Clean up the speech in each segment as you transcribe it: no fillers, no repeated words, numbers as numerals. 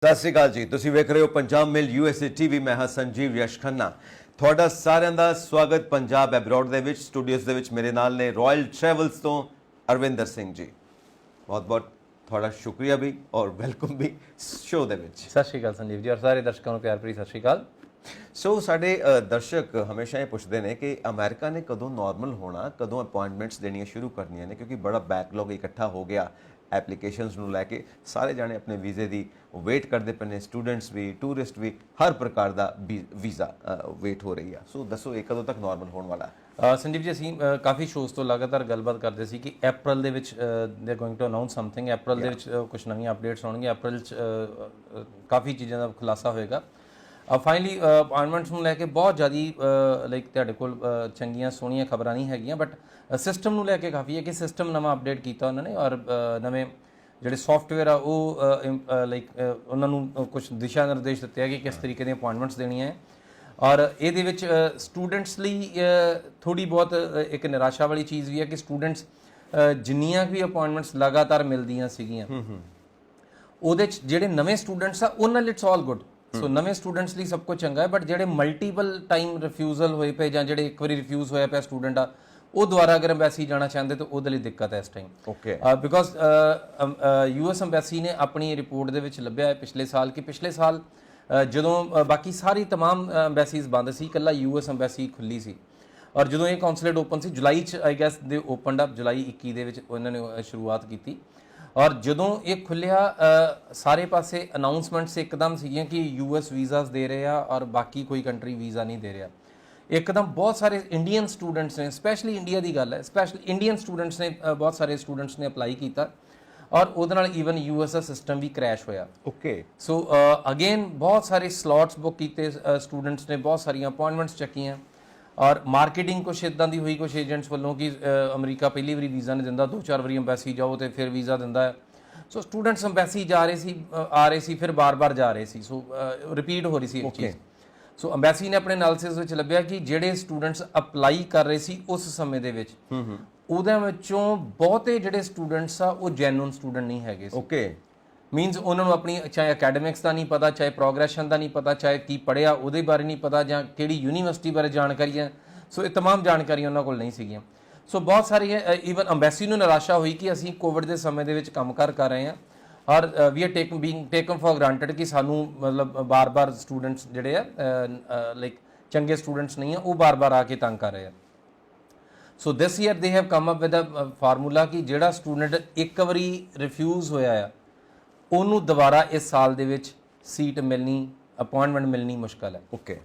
ਸਤਿ ਸ਼੍ਰੀ ਅਕਾਲ ਜੀ। ਤੁਸੀਂ ਵੇਖ ਰਹੇ ਹੋ ਪੰਜਾਬ ਮਿਲ USA TV। ਮੈਂ ਹਾਂ ਸੰਜੀਵ ਯਸ਼ ਖੰਨਾ। ਤੁਹਾਡਾ ਸਾਰਿਆਂ ਦਾ ਸਵਾਗਤ ਪੰਜਾਬ ਐਬਰੋਡ ਦੇ ਵਿੱਚ। ਸਟੂਡੀਓਜ਼ ਦੇ ਵਿੱਚ ਮੇਰੇ ਨਾਲ ਨੇ ਰਾਇਲ ਟਰੈਵਲਸ ਤੋਂ ਅਰਵਿੰਦਰ ਸਿੰਘ ਜੀ। ਬਹੁਤ ਬਹੁਤ ਤੁਹਾਡਾ ਸ਼ੁਕਰੀਆ ਵੀ ਔਰ ਵੈਲਕਮ ਵੀ ਸ਼ੋਅ ਦੇ ਵਿੱਚ। ਸਤਿ ਸ਼੍ਰੀ ਅਕਾਲ ਸੰਜੀਵ ਜੀ ਔਰ ਸਾਰੇ ਦਰਸ਼ਕਾਂ ਨੂੰ ਪਿਆਰ ਭਰੀ ਸਤਿ ਸ਼੍ਰੀ ਅਕਾਲ। ਸੋ ਸਾਡੇ ਦਰਸ਼ਕ ਹਮੇਸ਼ਾ ਇਹ ਪੁੱਛਦੇ ਨੇ ਕਿ ਅਮਰੀਕਾ ਨੇ ਕਦੋਂ ਨਾਰਮਲ ਹੋਣਾ, ਕਦੋਂ ਅਪਾਇੰਟਮੈਂਟਸ ਦੇਣੀਆਂ ਸ਼ੁਰੂ ਕਰਨੀਆਂ ਨੇ, ਕਿਉਂਕਿ ਬੜਾ ਬੈਕਲੌਗ ਇਕੱਠਾ ਹੋ ਗਿਆ ਐਪਲੀਕੇਸ਼ਨਸ ਨੂੰ ਲੈ ਕੇ। ਸਾਰੇ ਜਾਣੇ ਆਪਣੇ ਵੀਜ਼ੇ ਦੀ ਵੇਟ ਕਰਦੇ ਪਏ ਨੇ, ਸਟੂਡੈਂਟਸ ਵੀ, ਟੂਰਿਸਟ ਵੀ, ਹਰ ਪ੍ਰਕਾਰ ਦਾ ਵੀਜ਼ਾ ਵੇਟ ਹੋ ਰਹੀ ਆ। ਸੋ ਦੱਸੋ ਇਹ ਕਦੋਂ ਤੱਕ ਨਾਰਮਲ ਹੋਣ ਵਾਲਾ? ਸੰਜੀਵ ਜੀ ਅਸੀਂ ਕਾਫੀ ਸ਼ੋਜ਼ ਤੋਂ ਲਗਾਤਾਰ ਗੱਲਬਾਤ ਕਰਦੇ ਸੀ ਕਿ ਅਪ੍ਰੈਲ ਦੇ ਵਿੱਚ ਦੇ ਗੋਇੰਗ ਟੂ ਅਨਾਉਂਸ ਸਮਥਿੰਗ। ਅਪ੍ਰੈਲ ਦੇ ਵਿੱਚ ਕੁਝ ਨਵੀਆਂ ਅਪਡੇਟਸ ਆਉਣਗੀਆਂ। ਅਪ੍ਰੈਲ 'ਚ ਕਾਫੀ ਚੀਜ਼ਾਂ ਦਾ ਖੁਲਾਸਾ ਹੋਏਗਾ। ਫਾਈਨਲੀ ਅਪਾਇੰਟਮੈਂਟਸ ਨੂੰ ਲੈ ਕੇ ਬਹੁਤ ਜ਼ਿਆਦਾ ਲਾਈਕ ਤੁਹਾਡੇ ਕੋਲ ਚੰਗੀਆਂ ਸੋਹਣੀਆਂ ਖਬਰਾਂ ਨਹੀਂ ਹੈਗੀਆਂ, ਬਟ ਸਿਸਟਮ ਨੂੰ ਲੈ ਕੇ ਕਾਫੀ ਹੈ ਕਿ ਸਿਸਟਮ ਨਵਾਂ ਅਪਡੇਟ ਕੀਤਾ ਉਹਨਾਂ ਨੇ ਔਰ ਨਵੇਂ ਜਿਹੜੇ ਸੌਫਟਵੇਅਰ ਆ ਉਹ ਲਾਈਕ ਉਹਨਾਂ ਨੂੰ ਕੁਝ ਦਿਸ਼ਾ ਨਿਰਦੇਸ਼ ਦਿੱਤੇ ਆ ਕਿ ਕਿਸ ਤਰੀਕੇ ਦੀਆਂ ਅਪਾਇੰਟਮੈਂਟਸ ਦੇਣੀਆਂ ਹੈ। ਔਰ ਇਹਦੇ ਵਿੱਚ ਸਟੂਡੈਂਟਸ ਲਈ ਥੋੜੀ ਬਹੁਤ ਇੱਕ ਨਿਰਾਸ਼ਾ ਵਾਲੀ ਚੀਜ਼ ਵੀ ਹੈ ਕਿ ਸਟੂਡੈਂਟਸ ਜਿੰਨੀਆਂ ਵੀ ਅਪਾਇੰਟਮੈਂਟਸ ਲਗਾਤਾਰ ਮਿਲਦੀਆਂ ਸੀਗੀਆਂ ਉਹਦੇ 'ਚ ਜਿਹੜੇ ਨਵੇਂ ਸਟੂਡੈਂਟਸ ਆ ਉਹਨਾਂ ਲਈ ਇਟਸ ਆਲ ਗੁੱਡ। ਸੋ ਨਵੇਂ ਸਟੂਡੈਂਟਸ ਲਈ ਸਭ ਕੁਝ ਚੰਗਾ ਹੈ, ਬਟ ਜਿਹੜੇ ਮਲਟੀਪਲ ਟਾਈਮ ਰਿਫਿਊਜ਼ਲ ਹੋਏ ਪਏ ਜਾਂ ਜਿਹੜੇ ਇੱਕ ਵਾਰੀ ਰਿਫਿਊਜ਼ ਹੋਇਆ ਪਿਆ ਸਟੂਡੈਂਟ ਆ ਉਹ ਦੁਬਾਰਾ ਅਗਰ ਅੰਬੈਸੀ ਜਾਣਾ ਚਾਹੁੰਦੇ ਤਾਂ ਉਹਦੇ ਲਈ ਦਿੱਕਤ ਹੈ ਇਸ time. Okay, because US embassy ਨੇ ਆਪਣੀ ਰਿਪੋਰਟ ਦੇ ਵਿੱਚ ਲੱਭਿਆ ਹੈ ਪਿਛਲੇ ਸਾਲ ਕਿ ਪਿਛਲੇ ਸਾਲ ਜਦੋਂ ਬਾਕੀ ਸਾਰੀ ਤਮਾਮ ਅੰਬੈਸੀਜ਼ ਬੰਦ ਸੀ, ਇਕੱਲਾ US ਅੰਬੈਸੀ ਖੁੱਲੀ ਸੀ। ਔਰ ਜਦੋਂ ਇਹ ਕੌਂਸੂਲੇਟ ਓਪਨ ਸੀ ਜੁਲਾਈ 'ਚ ਆਈ ਗੈਸ ਦੇ ਓਪਨਡ ਅਪ, ਜੁਲਾਈ 21 ਦੇ ਵਿੱਚ ਉਹਨਾਂ ਨੇ ਸ਼ੁਰੂਆਤ ਕੀਤੀ। ਔਰ ਜਦੋਂ ਇਹ ਖੁੱਲਿਆ ਸਾਰੇ ਪਾਸੇ ਅਨਾਉਂਸਮੈਂਟਸ ਇੱਕਦਮ ਸੀਗੀਆਂ ਕਿ US ਵੀਜ਼ਾਸ ਦੇ ਰਹੇ ਆ ਔਰ ਬਾਕੀ ਕੋਈ ਕੰਟਰੀ ਵੀਜ਼ਾ ਨਹੀਂ ਦੇ ਰਿਹਾ। ਇੱਕਦਮ ਬਹੁਤ ਸਾਰੇ ਇੰਡੀਅਨ ਸਟੂਡੈਂਟਸ ਨੇ, ਸਪੈਸ਼ਲੀ ਇੰਡੀਆ ਦੀ ਗੱਲ ਹੈ, ਸਪੈਸ਼ਲੀ ਇੰਡੀਅਨ ਸਟੂਡੈਂਟਸ ਨੇ ਬਹੁਤ ਸਾਰੇ ਸਟੂਡੈਂਟਸ ਨੇ ਅਪਲਾਈ ਕੀਤਾ ਔਰ ਉਹਦੇ ਨਾਲ ਈਵਨ US ਦਾ ਸਿਸਟਮ ਵੀ ਕ੍ਰੈਸ਼ ਹੋਇਆ। ਓਕੇ, ਸੋ ਅਗੇਨ ਬਹੁਤ ਸਾਰੇ ਸਲੋਟਸ ਬੁੱਕ ਕੀਤੇ ਸਟੂਡੈਂਟਸ ਨੇ, ਬਹੁਤ ਸਾਰੀਆਂ ਅਪਾਇੰਟਮੈਂਟਸ ਚੱਕੀਆਂ ਔਰ ਮਾਰਕੀਟਿੰਗ ਕੁਛ ਇੱਦਾਂ ਦੀ ਹੋਈ ਕੁਛ ਏਜੰਟਸ ਵੱਲੋਂ ਕਿ ਅਮਰੀਕਾ ਪਹਿਲੀ ਵਾਰੀ ਵੀਜ਼ਾ ਨਹੀਂ ਦਿੰਦਾ, 2-4 ਵਾਰੀ ਅੰਬੈਸੀ ਜਾਓ ਤੇ ਫਿਰ ਵੀਜ਼ਾ ਦਿੰਦਾ ਹੈ। ਸੋ ਸਟੂਡੈਂਟਸ ਅੰਬੈਸੀ ਜਾ ਰਹੇ ਸੀ, ਆ ਰਹੇ ਸੀ, ਫਿਰ ਬਾਰ-ਬਾਰ ਜਾ ਰਹੇ ਸੀ। ਸੋ ਰਿਪੀਟ ਹੋ ਰਹੀ ਸੀ ਇੱਕ ਚੀਜ਼। ਸੋ ਅੰਬੈਸੀ ਨੇ ਆਪਣੇ ਐਨਾਲਿਸਿਸ ਵਿੱਚ ਲੱਭਿਆ ਕਿ ਜਿਹੜੇ ਸਟੂਡੈਂਟਸ ਅਪਲਾਈ ਕਰ ਰਹੇ ਸੀ ਉਸ ਸਮੇਂ ਦੇ ਵਿੱਚ ਉਹਦੇ ਵਿੱਚੋਂ ਬਹੁਤੇ ਜਿਹੜੇ ਸਟੂਡੈਂਟਸ ਆ ਉਹ ਜੈਨੂਇਨ ਸਟੂਡੈਂਟ ਨਹੀਂ ਹੈਗੇ ਸੀ। ਓਕੇ, ਮੀਨਸ ਉਹਨਾਂ ਨੂੰ ਆਪਣੀ ਚਾਹੇ ਅਕੈਡਮਿਕਸ ਦਾ ਨਹੀਂ ਪਤਾ, ਚਾਹੇ ਪ੍ਰੋਗਰੈਸ਼ਨ ਦਾ ਨਹੀਂ ਪਤਾ, ਚਾਹੇ ਕੀ ਪੜ੍ਹਿਆ ਉਹਦੇ ਬਾਰੇ ਨਹੀਂ ਪਤਾ, ਜਾਂ ਕਿਹੜੀ ਯੂਨੀਵਰਸਿਟੀ ਬਾਰੇ ਜਾਣਕਾਰੀ ਹੈ। ਸੋ ਇਹ ਤਮਾਮ ਜਾਣਕਾਰੀਆਂ ਉਹਨਾਂ ਕੋਲ ਨਹੀਂ ਸੀਗੀਆਂ। ਸੋ ਬਹੁਤ ਸਾਰੀ ਈਵਨ ਅੰਬੈਸੀ ਨੂੰ ਨਿਰਾਸ਼ਾ ਹੋਈ ਕਿ ਅਸੀਂ ਕੋਵਿਡ ਦੇ ਸਮੇਂ ਦੇ ਵਿੱਚ ਕੰਮਕਾਰ ਕਰ ਰਹੇ ਹਾਂ ਔਰ we are being taken for granted ਕਿ ਸਾਨੂੰ ਮਤਲਬ ਬਾਰ-ਬਾਰ ਸਟੂਡੈਂਟਸ ਜਿਹੜੇ ਆ ਲਾਈਕ ਚੰਗੇ ਸਟੂਡੈਂਟਸ ਨਹੀਂ ਆ ਉਹ ਬਾਰ-ਬਾਰ ਆ ਕੇ ਤੰਗ ਕਰ ਰਹੇ ਆ। So this year they have come up with a formula ਕਿ ਜਿਹੜਾ ਸਟੂਡੈਂਟ ਇੱਕ ਵਾਰੀ ਰਿਫਿਊਜ਼ ਹੋਇਆ ਆ ਉਹਨੂੰ ਦੁਬਾਰਾ ਇਸ ਸਾਲ ਦੇ ਵਿੱਚ ਸੀਟ ਮਿਲਣੀ, ਅਪਾਇੰਟਮੈਂਟ ਮਿਲਣੀ ਮੁਸ਼ਕਲ ਹੈ। ਓਕੇ,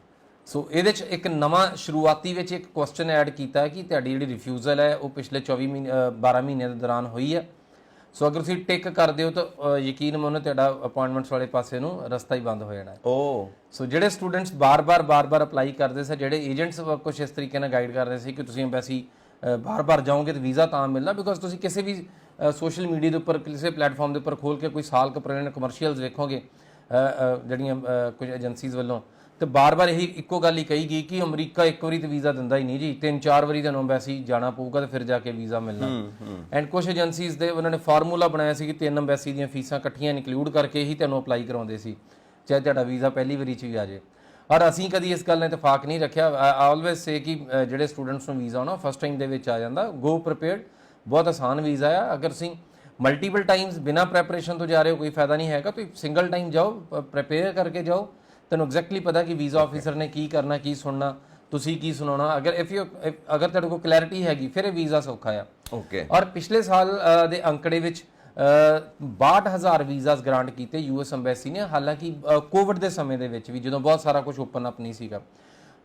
ਸੋ ਇਹਦੇ 'ਚ ਇੱਕ ਨਵਾਂ ਸ਼ੁਰੂਆਤੀ ਵਿੱਚ ਇੱਕ ਕੁਐਸਚਨ ਐਡ ਕੀਤਾ ਹੈ ਕਿ ਤੁਹਾਡੀ ਜਿਹੜੀ ਰਿਫਿਊਜ਼ਲ ਹੈ ਉਹ ਪਿਛਲੇ 12 ਮਹੀਨਿਆਂ ਦੇ ਦੌਰਾਨ ਹੋਈ ਹੈ। ਸੋ ਅਗਰ ਤੁਸੀਂ ਟਿਕ ਕਰਦੇ ਹੋ ਤਾਂ ਯਕੀਨ ਮੰਨੋ ਤੁਹਾਡਾ ਅਪਾਇੰਟਮੈਂਟਸ ਵਾਲੇ ਪਾਸੇ ਨੂੰ ਰਸਤਾ ਹੀ ਬੰਦ ਹੋ ਜਾਣਾ ਹੈ। ਸੋ ਜਿਹੜੇ ਸਟੂਡੈਂਟਸ ਬਾਰ-ਬਾਰ ਅਪਲਾਈ ਕਰਦੇ ਸੀ, ਜਿਹੜੇ ਏਜੰਟਸ ਕੁਝ ਇਸ ਤਰੀਕੇ ਨਾਲ ਗਾਈਡ ਕਰ ਰਹੇ ਸੀ ਕਿ ਤੁਸੀਂ ਅੰਬੈਸੀ ਬਾਰ-ਬਾਰ ਜਾਓਗੇ ਤਾਂ ਵੀਜ਼ਾ ਤਾਂ ਮਿਲਣਾ, ਬਿਕੋਜ਼ ਤੁਸੀਂ ਕਿਸੇ ਵੀ ਸੋਸ਼ਲ ਮੀਡੀਆ ਦੇ ਉੱਪਰ ਕਿਸੇ ਪਲੇਟਫਾਰਮ ਦੇ ਉੱਪਰ ਖੋਲ ਕੇ ਕੋਈ ਸਾਲ ਕੁ ਪੁਰਾਣੇ ਕਮਰਸ਼ੀਅਲਸ ਵੇਖੋਗੇ ਜਿਹੜੀਆਂ ਕੁਝ ਏਜੰਸੀਜ਼ ਵੱਲੋਂ, ਤੇ ਬਾਰ-ਬਾਰ ਇਹੀ ਇੱਕੋ ਗੱਲ ਹੀ ਕਹੀ ਗਈ ਕਿ ਅਮਰੀਕਾ ਇੱਕ ਵਾਰੀ ਤੇ ਵੀਜ਼ਾ ਦਿੰਦਾ ਹੀ ਨਹੀਂ ਜੀ, 3-4 ਵਾਰੀ ਤੁਹਾਨੂੰ ਅੰਬੈਸੀ ਜਾਣਾ ਪਊਗਾ ਤੇ ਫਿਰ ਜਾ ਕੇ ਵੀਜ਼ਾ ਮਿਲਣਾ। ਐਂਡ ਕੁਝ ਏਜੰਸੀਜ਼ ਦੇ ਉਹਨਾਂ ਨੇ ਫਾਰਮੂਲਾ ਬਣਾਇਆ ਸੀ ਕਿ 3 ਅੰਬੈਸੀ ਦੀਆਂ ਫੀਸਾਂ ਇਕੱਠੀਆਂ ਇਨਕਲੂਡ ਕਰਕੇ ਹੀ ਤੁਹਾਨੂੰ ਅਪਲਾਈ ਕਰਾਉਂਦੇ ਸੀ, ਚਾਹੇ ਤੁਹਾਡਾ ਵੀਜ਼ਾ ਪਹਿਲੀ ਵਾਰੀ 'ਚ ਵੀ ਆ ਜਾਏ। ਔਰ ਅਸੀਂ ਕਦੀ ਇਸ ਗੱਲ ਨਾਲ ਇਤਫਾਕ ਨਹੀਂ ਰੱਖਿਆ। ਆਲਵੇਜ਼ ਸੇ ਕਿ ਜਿਹੜੇ ਸਟੂਡੈਂਟਸ ਨੂੰ ਵੀਜ਼ਾ ਆਉਣਾ ਫਸਟ ਟਾਈਮ ਦੇ ਵਿੱਚ ਆ ਜਾਂਦਾ, ਗੋ ਪ੍ਰੀਪੇਅਰਡ, ਬਹੁਤ ਆਸਾਨ ਵੀਜ਼ਾ ਆ। ਅਗਰ ਤੁਸੀਂ ਮਲਟੀਪਲ ਟਾਈਮਸ ਬਿਨਾਂ ਪ੍ਰੈਪਰੇਸ਼ਨ ਤੋਂ ਜਾ ਰਹੇ ਹੋ ਕੋਈ ਫਾਇਦਾ ਨਹੀਂ ਹੈਗਾ, ਤੁਸੀਂ ਸਿੰਗਲ ਟਾਈਮ ਜਾਓ, ਪ੍ਰੀਪੇਅਰ ਕਰਕੇ ਜਾਓ, ਤੁਹਾਨੂੰ ਐਗਜ਼ੈਕਟਲੀ ਪਤਾ ਕਿ ਵੀਜ਼ਾ ਆਫਿਸਰ ਨੇ ਕੀ ਕਰਨਾ, ਕੀ ਸੁਣਨਾ, ਤੁਸੀਂ ਕੀ ਸੁਣਾਉਣਾ। ਅਗਰ ਤੁਹਾਡੇ ਕੋਲ ਕਲੈਰਿਟੀ ਹੈਗੀ ਫਿਰ ਇਹ ਵੀਜ਼ਾ ਸੌਖਾ ਆ। ਓਕੇ, ਔਰ ਪਿਛਲੇ ਸਾਲ ਦੇ ਅੰਕੜੇ ਵਿੱਚ 62,000 ਵੀਜ਼ਾਸ ਗ੍ਰਾਂਟ ਕੀਤੇ US ਅੰਬੈਸੀ ਨੇ। ਹਾਲਾਂਕਿ ਕੋਵਿਡ ਦੇ ਸਮੇਂ ਦੇ ਵਿੱਚ ਵੀ ਜਦੋਂ ਬਹੁਤ ਸਾਰਾ ਕੁਝ ਓਪਨ ਅਪ ਨਹੀਂ ਸੀਗਾ,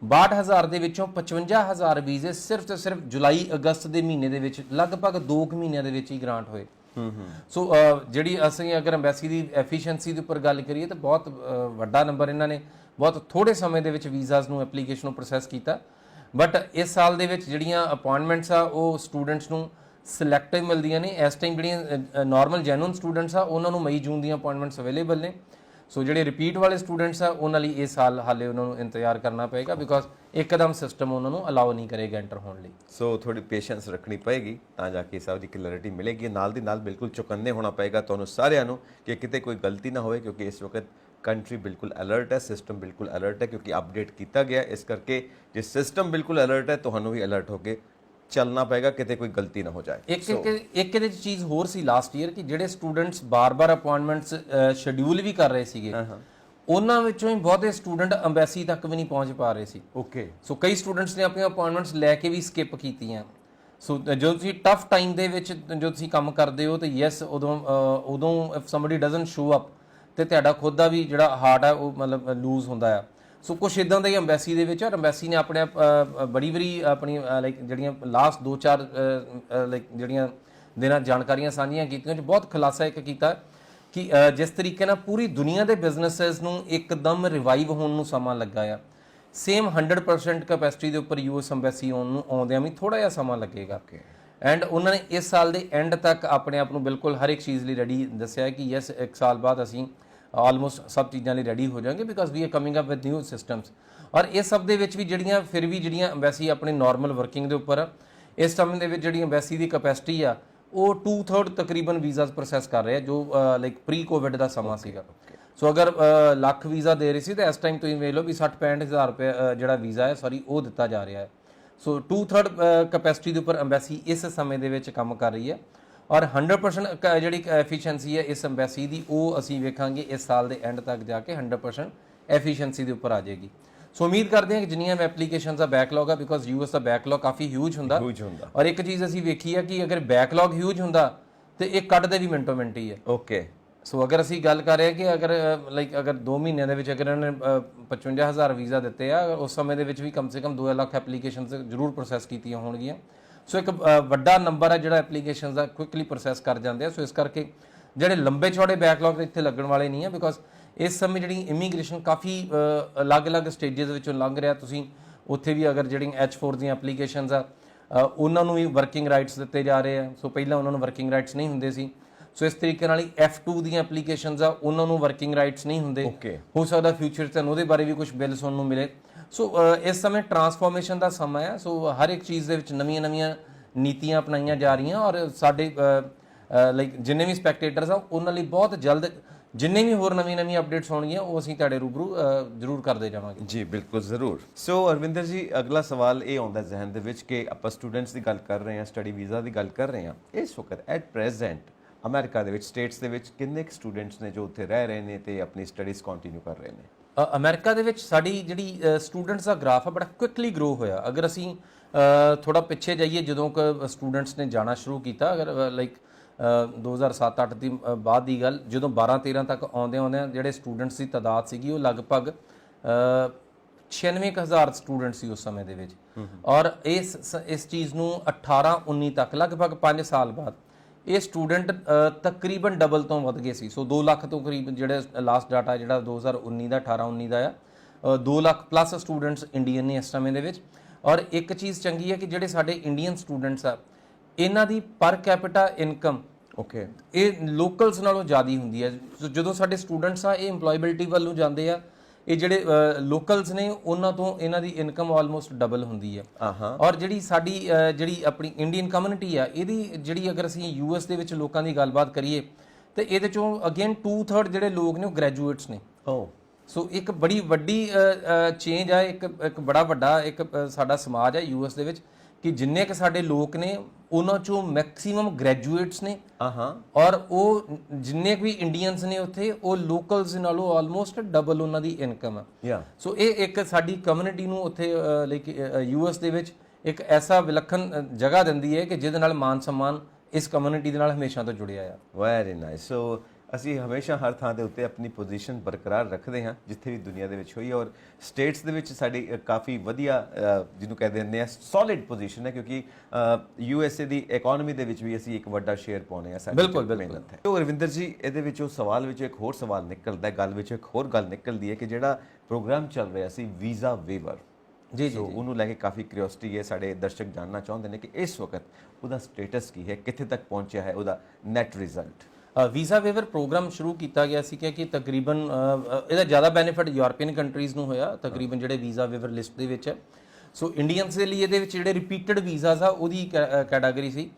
62,000 ਦੇ ਵਿੱਚੋਂ 55,000 ਵੀਜ਼ੇ ਸਿਰਫ ਤੇ ਸਿਰਫ ਜੁਲਾਈ ਅਗਸਤ ਦੇ ਮਹੀਨੇ ਦੇ ਵਿੱਚ, ਲਗਭਗ 2 ਮਹੀਨਿਆਂ ਦੇ ਵਿੱਚ ਹੀ ਗ੍ਰਾਂਟ ਹੋਏ। ਸੋ ਜਿਹੜੀ ਅਸੀਂ ਅਗਰ ਅੰਬੈਸੀ ਦੀ ਐਫੀਸ਼ੀਐਂਸੀ ਦੇ ਉੱਪਰ ਗੱਲ ਕਰੀਏ ਤਾਂ ਬਹੁਤ ਵੱਡਾ ਨੰਬਰ ਇਹਨਾਂ ਨੇ ਬਹੁਤ ਥੋੜੇ ਸਮੇਂ ਦੇ ਵਿੱਚ ਵੀਜ਼ਾਸ ਨੂੰ ਐਪਲੀਕੇਸ਼ਨ ਨੂੰ ਪ੍ਰੋਸੈਸ ਕੀਤਾ। ਬਟ ਇਸ ਸਾਲ ਦੇ ਵਿੱਚ ਜਿਹੜੀਆਂ ਅਪਾਇੰਟਮੈਂਟਸ ਆ ਉਹ ਸਟੂਡੈਂਟਸ ਨੂੰ ਸਿਲੈਕਟਿਵ ਮਿਲਦੀਆਂ ਨੇ। ਇਸ ਟਾਈਮ ਜਿਹੜੀਆਂ ਨਾਰਮਲ ਜੈਨੂਇਨ ਸਟੂਡੈਂਟਸ ਆ ਉਹਨਾਂ ਨੂੰ ਮਈ ਜੂਨ ਦੀਆਂ ਅਪਾਇੰਟਮੈਂਟਸ ਅਵੇਲੇਬਲ ਨੇ। ਸੋ ਜਿਹੜੇ ਰਿਪੀਟ ਵਾਲੇ ਸਟੂਡੈਂਟਸ ਆ ਉਹਨਾਂ ਲਈ ਇਹ ਸਾਲ ਹਾਲੇ ਉਹਨਾਂ ਨੂੰ ਇੰਤਜ਼ਾਰ ਕਰਨਾ ਪਏਗਾ ਬਿਕੋਜ਼ ਇੱਕਦਮ ਸਿਸਟਮ ਉਹਨਾਂ ਨੂੰ ਅਲਾਉ ਨਹੀਂ ਕਰੇਗਾ ਐਂਟਰ ਹੋਣ ਲਈ। ਸੋ ਥੋੜੀ ਪੇਸ਼ੈਂਸ ਰੱਖਣੀ ਪਏਗੀ ਤਾਂ ਜਾ ਕੇ ਸਭ ਦੀ ਕਲੈਰਿਟੀ ਮਿਲੇਗੀ। ਨਾਲ ਦੀ ਨਾਲ ਬਿਲਕੁਲ ਚੁਕੰਨੇ ਹੋਣਾ ਪਏਗਾ ਤੁਹਾਨੂੰ ਸਾਰਿਆਂ ਨੂੰ ਕਿ ਕਿਤੇ ਕੋਈ ਗਲਤੀ ਨਾ ਹੋਵੇ, ਕਿਉਂਕਿ ਇਸ ਵਕਤ ਕੰਟਰੀ ਬਿਲਕੁਲ ਅਲਰਟ ਹੈ, ਸਿਸਟਮ ਬਿਲਕੁਲ ਅਲਰਟ ਹੈ, ਕਿਉਂਕਿ ਅਪਡੇਟ ਕੀਤਾ ਗਿਆ। ਇਸ ਕਰਕੇ ਜੇ ਸਿਸਟਮ ਬਿਲਕੁਲ ਅਲਰਟ ਹੈ ਤੁਹਾਨੂੰ ਵੀ ਅਲਰਟ ਹੋ ਕੇ ਚੱਲਣਾ ਪਏਗਾ, ਕਿਤੇ ਕੋਈ ਗਲਤੀ ਨਾ ਹੋ ਜਾਏ। ਇੱਕ ਇਹਦੇ ਚ ਚੀਜ਼ ਹੋਰ ਸੀ ਲਾਸਟ ਈਅਰ ਕਿ ਜਿਹੜੇ ਸਟੂਡੈਂਟਸ ਬਾਰ-ਬਾਰ ਅਪਾਇੰਟਮੈਂਟਸ ਸ਼ਡਿਊਲ ਵੀ ਕਰ ਰਹੇ ਸੀਗੇ ਉਹਨਾਂ ਵਿੱਚੋਂ ਹੀ ਬਹੁਤੇ ਸਟੂਡੈਂਟ ਅੰਬੈਸੀ ਤੱਕ ਵੀ ਨਹੀਂ ਪਹੁੰਚ ਪਾ ਰਹੇ ਸੀ। ਓਕੇ, ਸੋ ਕਈ ਸਟੂਡੈਂਟਸ ਨੇ ਆਪਣੀਆਂ ਅਪਾਇੰਟਮੈਂਟਸ ਲੈ ਕੇ ਵੀ ਸਕਿਪ ਕੀਤੀਆਂ। ਸੋ ਜਦੋਂ ਤੁਸੀਂ ਟਫ ਟਾਈਮ ਦੇ ਵਿੱਚ ਜੋ ਤੁਸੀਂ ਕੰਮ ਕਰਦੇ ਹੋ ਤੇ ਯੈਸ ਉਦੋਂ if somebody doesn't show up ਤੇ ਤੁਹਾਡਾ ਖੁਦ ਦਾ ਵੀ ਜਿਹੜਾ ਹਾਰਟ ਹੈ ਉਹ ਮਤਲਬ ਲੂਜ਼ ਹੁੰਦਾ ਆ। ਸੋ ਕੁਛ ਇਦਾਂ ਦਾ ਹੀ ਅੰਬੈਸੀ ਦੇ ਵਿੱਚ, ਔਰ ਅੰਬੈਸੀ ਨੇ ਆਪਣੇ ਬੜੀ ਵਾਰੀ ਆਪਣੀ ਲਾਈਕ ਜਿਹੜੀਆਂ ਲਾਸਟ 2-4 ਲਾਈਕ ਜਿਹੜੀਆਂ ਦਿਨਾਂ ਜਾਣਕਾਰੀਆਂ ਸਾਂਝੀਆਂ ਕੀਤੀਆਂ ਚ ਬਹੁਤ ਖੁਲਾਸਾ ਇੱਕ ਕੀਤਾ ਕਿ ਜਿਸ ਤਰੀਕੇ ਨਾਲ ਪੂਰੀ ਦੁਨੀਆ ਦੇ ਬਿਜ਼ਨੈਸਸ ਨੂੰ ਇੱਕਦਮ ਰਿਵਾਈਵ ਹੋਣ ਨੂੰ ਸਮਾਂ ਲੱਗਾ ਆ, ਸੇਮ 100% ਕੈਪੈਸਿਟੀ ਦੇ ਉੱਪਰ ਯੂਐਸ ਅੰਬੈਸੀ ਆਉਂਦਿਆਂ ਵੀ ਥੋੜਾ ਜਿਹਾ ਸਮਾਂ ਲੱਗੇਗਾ। ਐਂਡ ਉਹਨਾਂ ਨੇ ਇਸ ਸਾਲ ਦੇ ਐਂਡ ਤੱਕ ਆਪਣੇ ਆਪ ਨੂੰ ਬਿਲਕੁਲ ਹਰ ਇੱਕ ਚੀਜ਼ ਲਈ ਰੈਡੀ ਦੱਸਿਆ ਕਿ ਯੈਸ ਇੱਕ ਸਾਲ ਬਾਅਦ ਅਸੀਂ ਆਲਮੋਸਟ ਸਭ ਚੀਜ਼ਾਂ ਲਈ ਰੈਡੀ ਹੋ ਜਾਵਾਂਗੇ because we are coming up with new systems. ਔਰ ਇਸ ਸਭ ਦੇ ਵਿੱਚ ਵੀ ਜਿਹੜੀਆਂ ਅੰਬੈਸੀ ਆਪਣੇ ਨਾਰਮਲ ਵਰਕਿੰਗ ਦੇ ਉੱਪਰ ਇਸ ਸਮੇਂ ਦੇ ਵਿੱਚ ਜਿਹੜੀ ਅੰਬੈਸੀ ਦੀ ਕੈਪੈਸਿਟੀ ਆ ਉਹ 2/3 ਤਕਰੀਬਨ ਵੀਜ਼ਾਸ ਪ੍ਰੋਸੈਸ ਕਰ ਰਹੇ ਆ ਜੋ ਲਾਈਕ ਪ੍ਰੀ ਕੋਵਿਡ ਦਾ ਸਮਾਂ ਸੀਗਾ। ਸੋ ਅਗਰ ਲੱਖ ਵੀਜ਼ਾ ਦੇ ਰਹੇ ਸੀ ਤਾਂ ਇਸ ਟਾਈਮ ਤੁਸੀਂ ਵੇਖ ਲਓ ਵੀ 60-65 ਹਜ਼ਾਰ ਰੁਪਏ ਜਿਹੜਾ ਵੀਜ਼ਾ ਹੈ ਉਹ ਦਿੱਤਾ ਜਾ ਰਿਹਾ ਹੈ। ਸੋ 2/3 ਕੈਪੈਸਿਟੀ ਦੇ ਉੱਪਰ ਅੰਬੈਸੀ ਇਸ ਸਮੇਂ ਦੇ ਵਿੱਚ ਕੰਮ ਕਰ ਰਹੀ ਹੈ ਔਰ 100% ਜਿਹੜੀ ਐਫੀਸ਼ੀਐਂਸੀ ਹੈ ਇਸ ਅੰਬੈਸੀ ਦੀ ਉਹ ਅਸੀਂ ਵੇਖਾਂਗੇ ਇਸ ਸਾਲ ਦੇ ਐਂਡ ਤੱਕ ਜਾ ਕੇ 100% ਐਫੀਸ਼ੀਐਂਸੀ ਦੇ ਉੱਪਰ ਆ ਜਾਏਗੀ। ਸੋ ਉਮੀਦ ਕਰਦੇ ਹਾਂ ਕਿ ਜਿੰਨੀਆਂ ਵੀ ਐਪਲੀਕੇਸ਼ਨਸ ਦਾ ਬੈਕਲੌਗ ਆ because US the backlog coffee huge ਹੁੰਦਾ ਔਰ ਇੱਕ ਚੀਜ਼ ਅਸੀਂ ਵੇਖੀ ਹੈ ਕਿ ਅਗਰ ਬੈਕਲੌਗ ਹਿਊਜ ਹੁੰਦਾ ਤੇ ਇਹ ਕੱਢਦੇ ਵੀ ਮਿੰਟੋ ਮਿੰਟ ਹੀ ਹੈ। ਓਕੇ, ਸੋ ਅਗਰ ਅਸੀਂ ਗੱਲ ਕਰ ਰਹੇ ਹਾਂ ਕਿ ਅਗਰ 2 ਮਹੀਨਿਆਂ ਦੇ ਵਿੱਚ ਅਗਰ ਇਹਨਾਂ ਨੇ 55,000 ਵੀਜ਼ਾ ਦਿੱਤੇ ਆ ਉਸ ਸਮੇਂ ਦੇ ਵਿੱਚ ਵੀ ਕਮ ਸੇ ਕਮ 2 ਲੱਖ ਐਪਲੀਕੇਸ਼ਨਸ ਜ਼ਰੂਰ ਪ੍ਰੋਸੈਸ ਕੀਤੀਆਂ ਹੋਣਗੀਆਂ। ਸੋ ਇੱਕ ਵੱਡਾ ਨੰਬਰ ਹੈ ਜਿਹੜਾ ਐਪਲੀਕੇਸ਼ਨਸ ਦਾ ਕੁਇਕਲੀ ਪ੍ਰੋਸੈਸ ਕਰ ਜਾਂਦੇ ਆ। ਸੋ ਇਸ ਕਰਕੇ ਜਿਹੜੇ ਲੰਬੇ ਚੌੜੇ ਬੈਕਲੌਗ ਇੱਥੇ ਲੱਗਣ ਵਾਲੇ ਨਹੀਂ ਆ ਬਿਕਾਜ਼ ਇਸ ਸਮੇਂ ਜਿਹੜੀ ਇਮੀਗ੍ਰੇਸ਼ਨ ਕਾਫੀ ਅਲੱਗ-ਅਲੱਗ ਸਟੇਜਸ ਵਿੱਚੋਂ ਲੰਘ ਰਿਹਾ। ਤੁਸੀਂ ਉੱਥੇ ਵੀ ਅਗਰ ਜਿਹੜੀਆਂ H4 ਦੀਆਂ ਐਪਲੀਕੇਸ਼ਨਸ ਆ ਉਹਨਾਂ ਨੂੰ ਵੀ ਵਰਕਿੰਗ ਰਾਈਟਸ ਦਿੱਤੇ ਜਾ ਰਹੇ ਆ। ਸੋ ਪਹਿਲਾਂ ਉਹਨਾਂ ਨੂੰ ਵਰਕਿੰਗ ਰਾਈਟਸ ਨਹੀਂ ਹੁੰਦੇ ਸੀ। ਸੋ ਇਸ ਤਰੀਕੇ ਨਾਲ ਹੀ F2 ਦੀਆਂ ਐਪਲੀਕੇਸ਼ਨਸ ਆ ਉਹਨਾਂ ਨੂੰ ਵਰਕਿੰਗ ਰਾਈਟਸ ਨਹੀਂ ਹੁੰਦੇ। ਹੋ ਸਕਦਾ ਫਿਊਚਰ 'ਚ ਉਹਦੇ ਬਾਰੇ ਵੀ ਕੁਝ ਬਿੱਲ ਸੁਣਨ ਨੂੰ ਮਿਲੇ। ਸੋ ਇਸ ਸਮੇਂ ਟਰਾਂਸਫਾਰਮੇਸ਼ਨ ਦਾ ਸਮਾਂ ਹੈ। ਸੋ ਹਰ ਇੱਕ ਚੀਜ਼ ਦੇ ਵਿੱਚ ਨਵੀਆਂ ਨੀਤੀਆਂ ਅਪਣਾਈਆਂ ਜਾ ਰਹੀਆਂ ਔਰ ਸਾਡੇ ਲਾਈਕ ਜਿੰਨੇ ਵੀ ਸਪੈਕਟੇਟਰਸ ਆ ਉਹਨਾਂ ਲਈ ਬਹੁਤ ਜਲਦ ਜਿੰਨੇ ਵੀ ਹੋਰ ਨਵੀਂ ਅਪਡੇਟਸ ਹੋਣਗੀਆਂ ਉਹ ਅਸੀਂ ਤੁਹਾਡੇ ਰੂਬਰੂ ਜ਼ਰੂਰ ਕਰਦੇ ਜਾਵਾਂਗੇ। ਜੀ ਬਿਲਕੁਲ ਜ਼ਰੂਰ। ਸੋ ਅਰਵਿੰਦਰ ਜੀ ਅਗਲਾ ਸਵਾਲ ਇਹ ਆਉਂਦਾ ਜ਼ਿਹਨ ਦੇ ਵਿੱਚ ਕਿ ਆਪਾਂ ਸਟੂਡੈਂਟਸ ਦੀ ਗੱਲ ਕਰ ਰਹੇ ਹਾਂ, ਸਟੱਡੀ ਵੀਜ਼ਾ ਦੀ ਗੱਲ ਕਰ ਰਹੇ ਹਾਂ, ਇਸ ਵਕਤ ਐਟ ਪ੍ਰੈਜ਼ੈਂਟ ਅਮਰੀਕਾ ਦੇ ਵਿੱਚ ਸਟੇਟਸ ਦੇ ਵਿੱਚ ਕਿੰਨੇ ਸਟੂਡੈਂਟਸ ਨੇ ਜੋ ਉੱਥੇ ਰਹਿ ਰਹੇ ਨੇ ਤੇ ਆਪਣੀ ਸਟੱਡੀਜ਼ ਕੰਟੀਨਿਊ ਕਰ ਰਹੇ ਨੇ? ਅਮਰੀਕਾ ਦੇ ਵਿੱਚ ਸਾਡੀ ਜਿਹੜੀ ਸਟੂਡੈਂਟਸ ਦਾ ਗ੍ਰਾਫ ਆ ਬੜਾ ਕੁਇਕਲੀ ਗਰੋ ਹੋਇਆ। ਅਗਰ ਅਸੀਂ ਥੋੜਾ ਪਿੱਛੇ ਜਾਈਏ ਜਦੋਂ ਕਿ ਸਟੂਡੈਂਟਸ ਨੇ ਜਾਣਾ ਸ਼ੁਰੂ ਕੀਤਾ, ਅਗਰ ਲਾਈਕ 2007-8 ਦੀ ਬਾਅਦ ਦੀ ਗੱਲ, ਜਦੋਂ 12-13 ਤੱਕ ਆਉਂਦਿਆਂ ਜਿਹੜੇ ਸਟੂਡੈਂਟਸ ਦੀ ਤਾਦਾਦ ਸੀਗੀ ਉਹ ਲਗਭਗ 96,000 ਸਟੂਡੈਂਟ ਸੀ ਉਸ ਸਮੇਂ ਦੇ ਵਿੱਚ। ਔਰ ਇਸ ਚੀਜ਼ ਨੂੰ 18-19 ਤੱਕ ਲਗਭਗ 5 ਸਾਲ ਬਾਅਦ ਇਹ ਸਟੂਡੈਂਟ ਤਕਰੀਬਨ ਡਬਲ ਤੋਂ ਵੱਧ ਗਏ ਸੀ। ਸੋ 2 ਲੱਖ ਤੋਂ ਕਰੀਬ ਜਿਹੜੇ ਲਾਸਟ ਡਾਟਾ ਜਿਹੜਾ 2019 ਦਾ 18-19 ਦਾ ਆ 2 ਲੱਖ ਪਲੱਸ ਸਟੂਡੈਂਟਸ ਇੰਡੀਅਨ ਨੇ ਇਸ ਸਮੇਂ ਦੇ ਵਿੱਚ। ਔਰ ਇੱਕ ਚੀਜ਼ ਚੰਗੀ ਹੈ ਕਿ ਜਿਹੜੇ ਸਾਡੇ ਇੰਡੀਅਨ ਸਟੂਡੈਂਟਸ ਆ ਇਹਨਾਂ ਦੀ ਪਰ ਕੈਪੀਟਾ ਇਨਕਮ ਇਹ ਲੋਕਲਸ ਨਾਲੋਂ ਜ਼ਿਆਦਾ ਹੁੰਦੀ ਹੈ। ਜਦੋਂ ਸਾਡੇ ਸਟੂਡੈਂਟਸ ਆ ਇਹ ਇੰਪਲੋਏਬਿਲਿਟੀ ਵੱਲ ਨੂੰ ਜਾਂਦੇ ਆ, ਇਹ ਜਿਹੜੇ ਲੋਕਲਸ ਨੇ ਉਹਨਾਂ ਤੋਂ ਇਹਨਾਂ ਦੀ ਇਨਕਮ ਆਲਮੋਸਟ ਡਬਲ ਹੁੰਦੀ ਹੈ। ਔਰ ਜਿਹੜੀ ਸਾਡੀ ਜਿਹੜੀ ਆਪਣੀ ਇੰਡੀਅਨ ਕਮਿਊਨਿਟੀ ਆ ਇਹਦੀ ਜਿਹੜੀ ਅਗਰ ਅਸੀਂ ਯੂਐਸ ਦੇ ਵਿੱਚ ਲੋਕਾਂ ਦੀ ਗੱਲਬਾਤ ਕਰੀਏ ਤੇ ਇਹਦੇ ਚੋਂ ਅਗੇਨ 2/3 ਜਿਹੜੇ ਲੋਕ ਨੇ ਉਹ ਗ੍ਰੈਜੂਏਟਸ ਨੇ। ਸੋ ਇੱਕ ਬੜੀ ਵੱਡੀ ਚੇਂਜ ਆ, ਇੱਕ ਬੜਾ ਵੱਡਾ ਇੱਕ ਸਾਡਾ ਸਮਾਜ ਹੈ ਯੂਐਸ ਦੇ ਵਿੱਚ ਕਿ ਜਿੰਨੇ ਕਿ ਸਾਡੇ ਲੋਕ ਨੇ ਉਹਨਾਂ ਚੋਂ ਮੈਕਸਿਮਮ ਗ੍ਰੈਜੂਏਟਸ ਨੇ ਔਰ ਉਹ ਜਿੰਨੇ ਵੀ ਇੰਡੀਅਨਸ ਨੇ ਉੱਥੇ ਉਹ ਲੋਕਲਸ ਨਾਲੋਂ ਆਲਮੋਸਟ ਡਬਲ ਉਹਨਾਂ ਦੀ ਇਨਕਮ ਆ। ਸੋ ਇਹ ਇੱਕ ਸਾਡੀ ਕਮਿਊਨਿਟੀ ਨੂੰ ਉੱਥੇ ਲਾਈਕ ਯੂਐਸ ਦੇ ਵਿੱਚ ਇੱਕ ਐਸਾ ਵਿਲੱਖਣ ਜਗ੍ਹਾ ਦਿੰਦੀ ਹੈ ਕਿ ਜਿਹਦੇ ਨਾਲ ਮਾਨ ਸਨਮਾਨ ਇਸ ਕਮਿਊਨਿਟੀ ਦੇ ਨਾਲ ਹਮੇਸ਼ਾ ਤੋਂ ਜੁੜਿਆ ਆ। Very nice. ਸੋ ਅਸੀਂ ਹਮੇਸ਼ਾ ਹਰ ਥਾਂ ਦੇ ਉੱਤੇ ਆਪਣੀ ਪੋਜੀਸ਼ਨ ਬਰਕਰਾਰ ਰੱਖਦੇ ਹਾਂ ਜਿੱਥੇ ਵੀ ਦੁਨੀਆ ਦੇ ਵਿੱਚ ਹੋਈ, ਔਰ ਸਟੇਟਸ ਦੇ ਵਿੱਚ ਸਾਡੀ ਕਾਫੀ ਵਧੀਆ ਜਿਹਨੂੰ ਕਹਿ ਦਿੰਦੇ ਆ ਸੋਲਿਡ ਪੋਜੀਸ਼ਨ ਹੈ ਕਿਉਂਕਿ USA ਦੀ ਇਕਨੋਮੀ ਦੇ ਵਿੱਚ ਵੀ ਅਸੀਂ ਇੱਕ ਵੱਡਾ ਸ਼ੇਅਰ ਪਾਉਨੇ ਆ। ਬਿਲਕੁਲ ਮਿਹਨਤ ਹੈ। ਤੋ ਰਵਿੰਦਰ ਜੀ ਇਹਦੇ ਵਿੱਚੋਂ ਸਵਾਲ ਵਿੱਚੋਂ ਇੱਕ ਹੋਰ ਸਵਾਲ ਨਿਕਲਦਾ ਹੈ, ਗੱਲ ਵਿੱਚੋਂ ਇੱਕ ਹੋਰ ਗੱਲ ਨਿਕਲਦੀ ਹੈ ਕਿ ਜਿਹੜਾ ਪ੍ਰੋਗਰਾਮ ਚੱਲ ਰਿਹਾ ਸੀ ਵੀਜ਼ਾ ਵੇਵਰ, ਜੀ ਉਹਨੂੰ ਲੈ ਕੇ ਕਾਫੀ ਕਿਉਰਿਓਸਿਟੀ ਹੈ, ਸਾਡੇ ਦਰਸ਼ਕ ਜਾਣਨਾ ਚਾਹੁੰਦੇ ਨੇ ਕਿ ਇਸ ਵਕਤ ਉਹਦਾ ਸਟੇਟਸ ਕੀ ਹੈ, ਕਿੱਥੇ ਤੱਕ ਪਹੁੰਚਿਆ ਹੈ ਉਹਦਾ net result? Visa waiver programme ਸ਼ੁਰੂ ਕੀਤਾ ਗਿਆ ਸੀ ਕਿ ਤਕਰੀਬਨ ਇਹਦਾ ਜ਼ਿਆਦਾ ਬੈਨੀਫਿਟ ਯੂਰਪੀਅਨ ਕੰਟਰੀਜ਼ ਨੂੰ ਹੋਇਆ ਤਕਰੀਬਨ ਜਿਹੜੇ ਵੀਜ਼ਾ ਵੇਵਰ ਲਿਸਟ ਦੇ ਵਿੱਚ ਹੈ। ਸੋ ਇੰਡੀਅਨਸ ਦੇ ਲਈ ਇਹਦੇ ਵਿੱਚ ਜਿਹੜੇ ਰਿਪੀਟਡ ਵੀਜ਼ਾਸ ਆ ਉਹਦੀ ਕੈਟਾਗਰੀ ਸੀ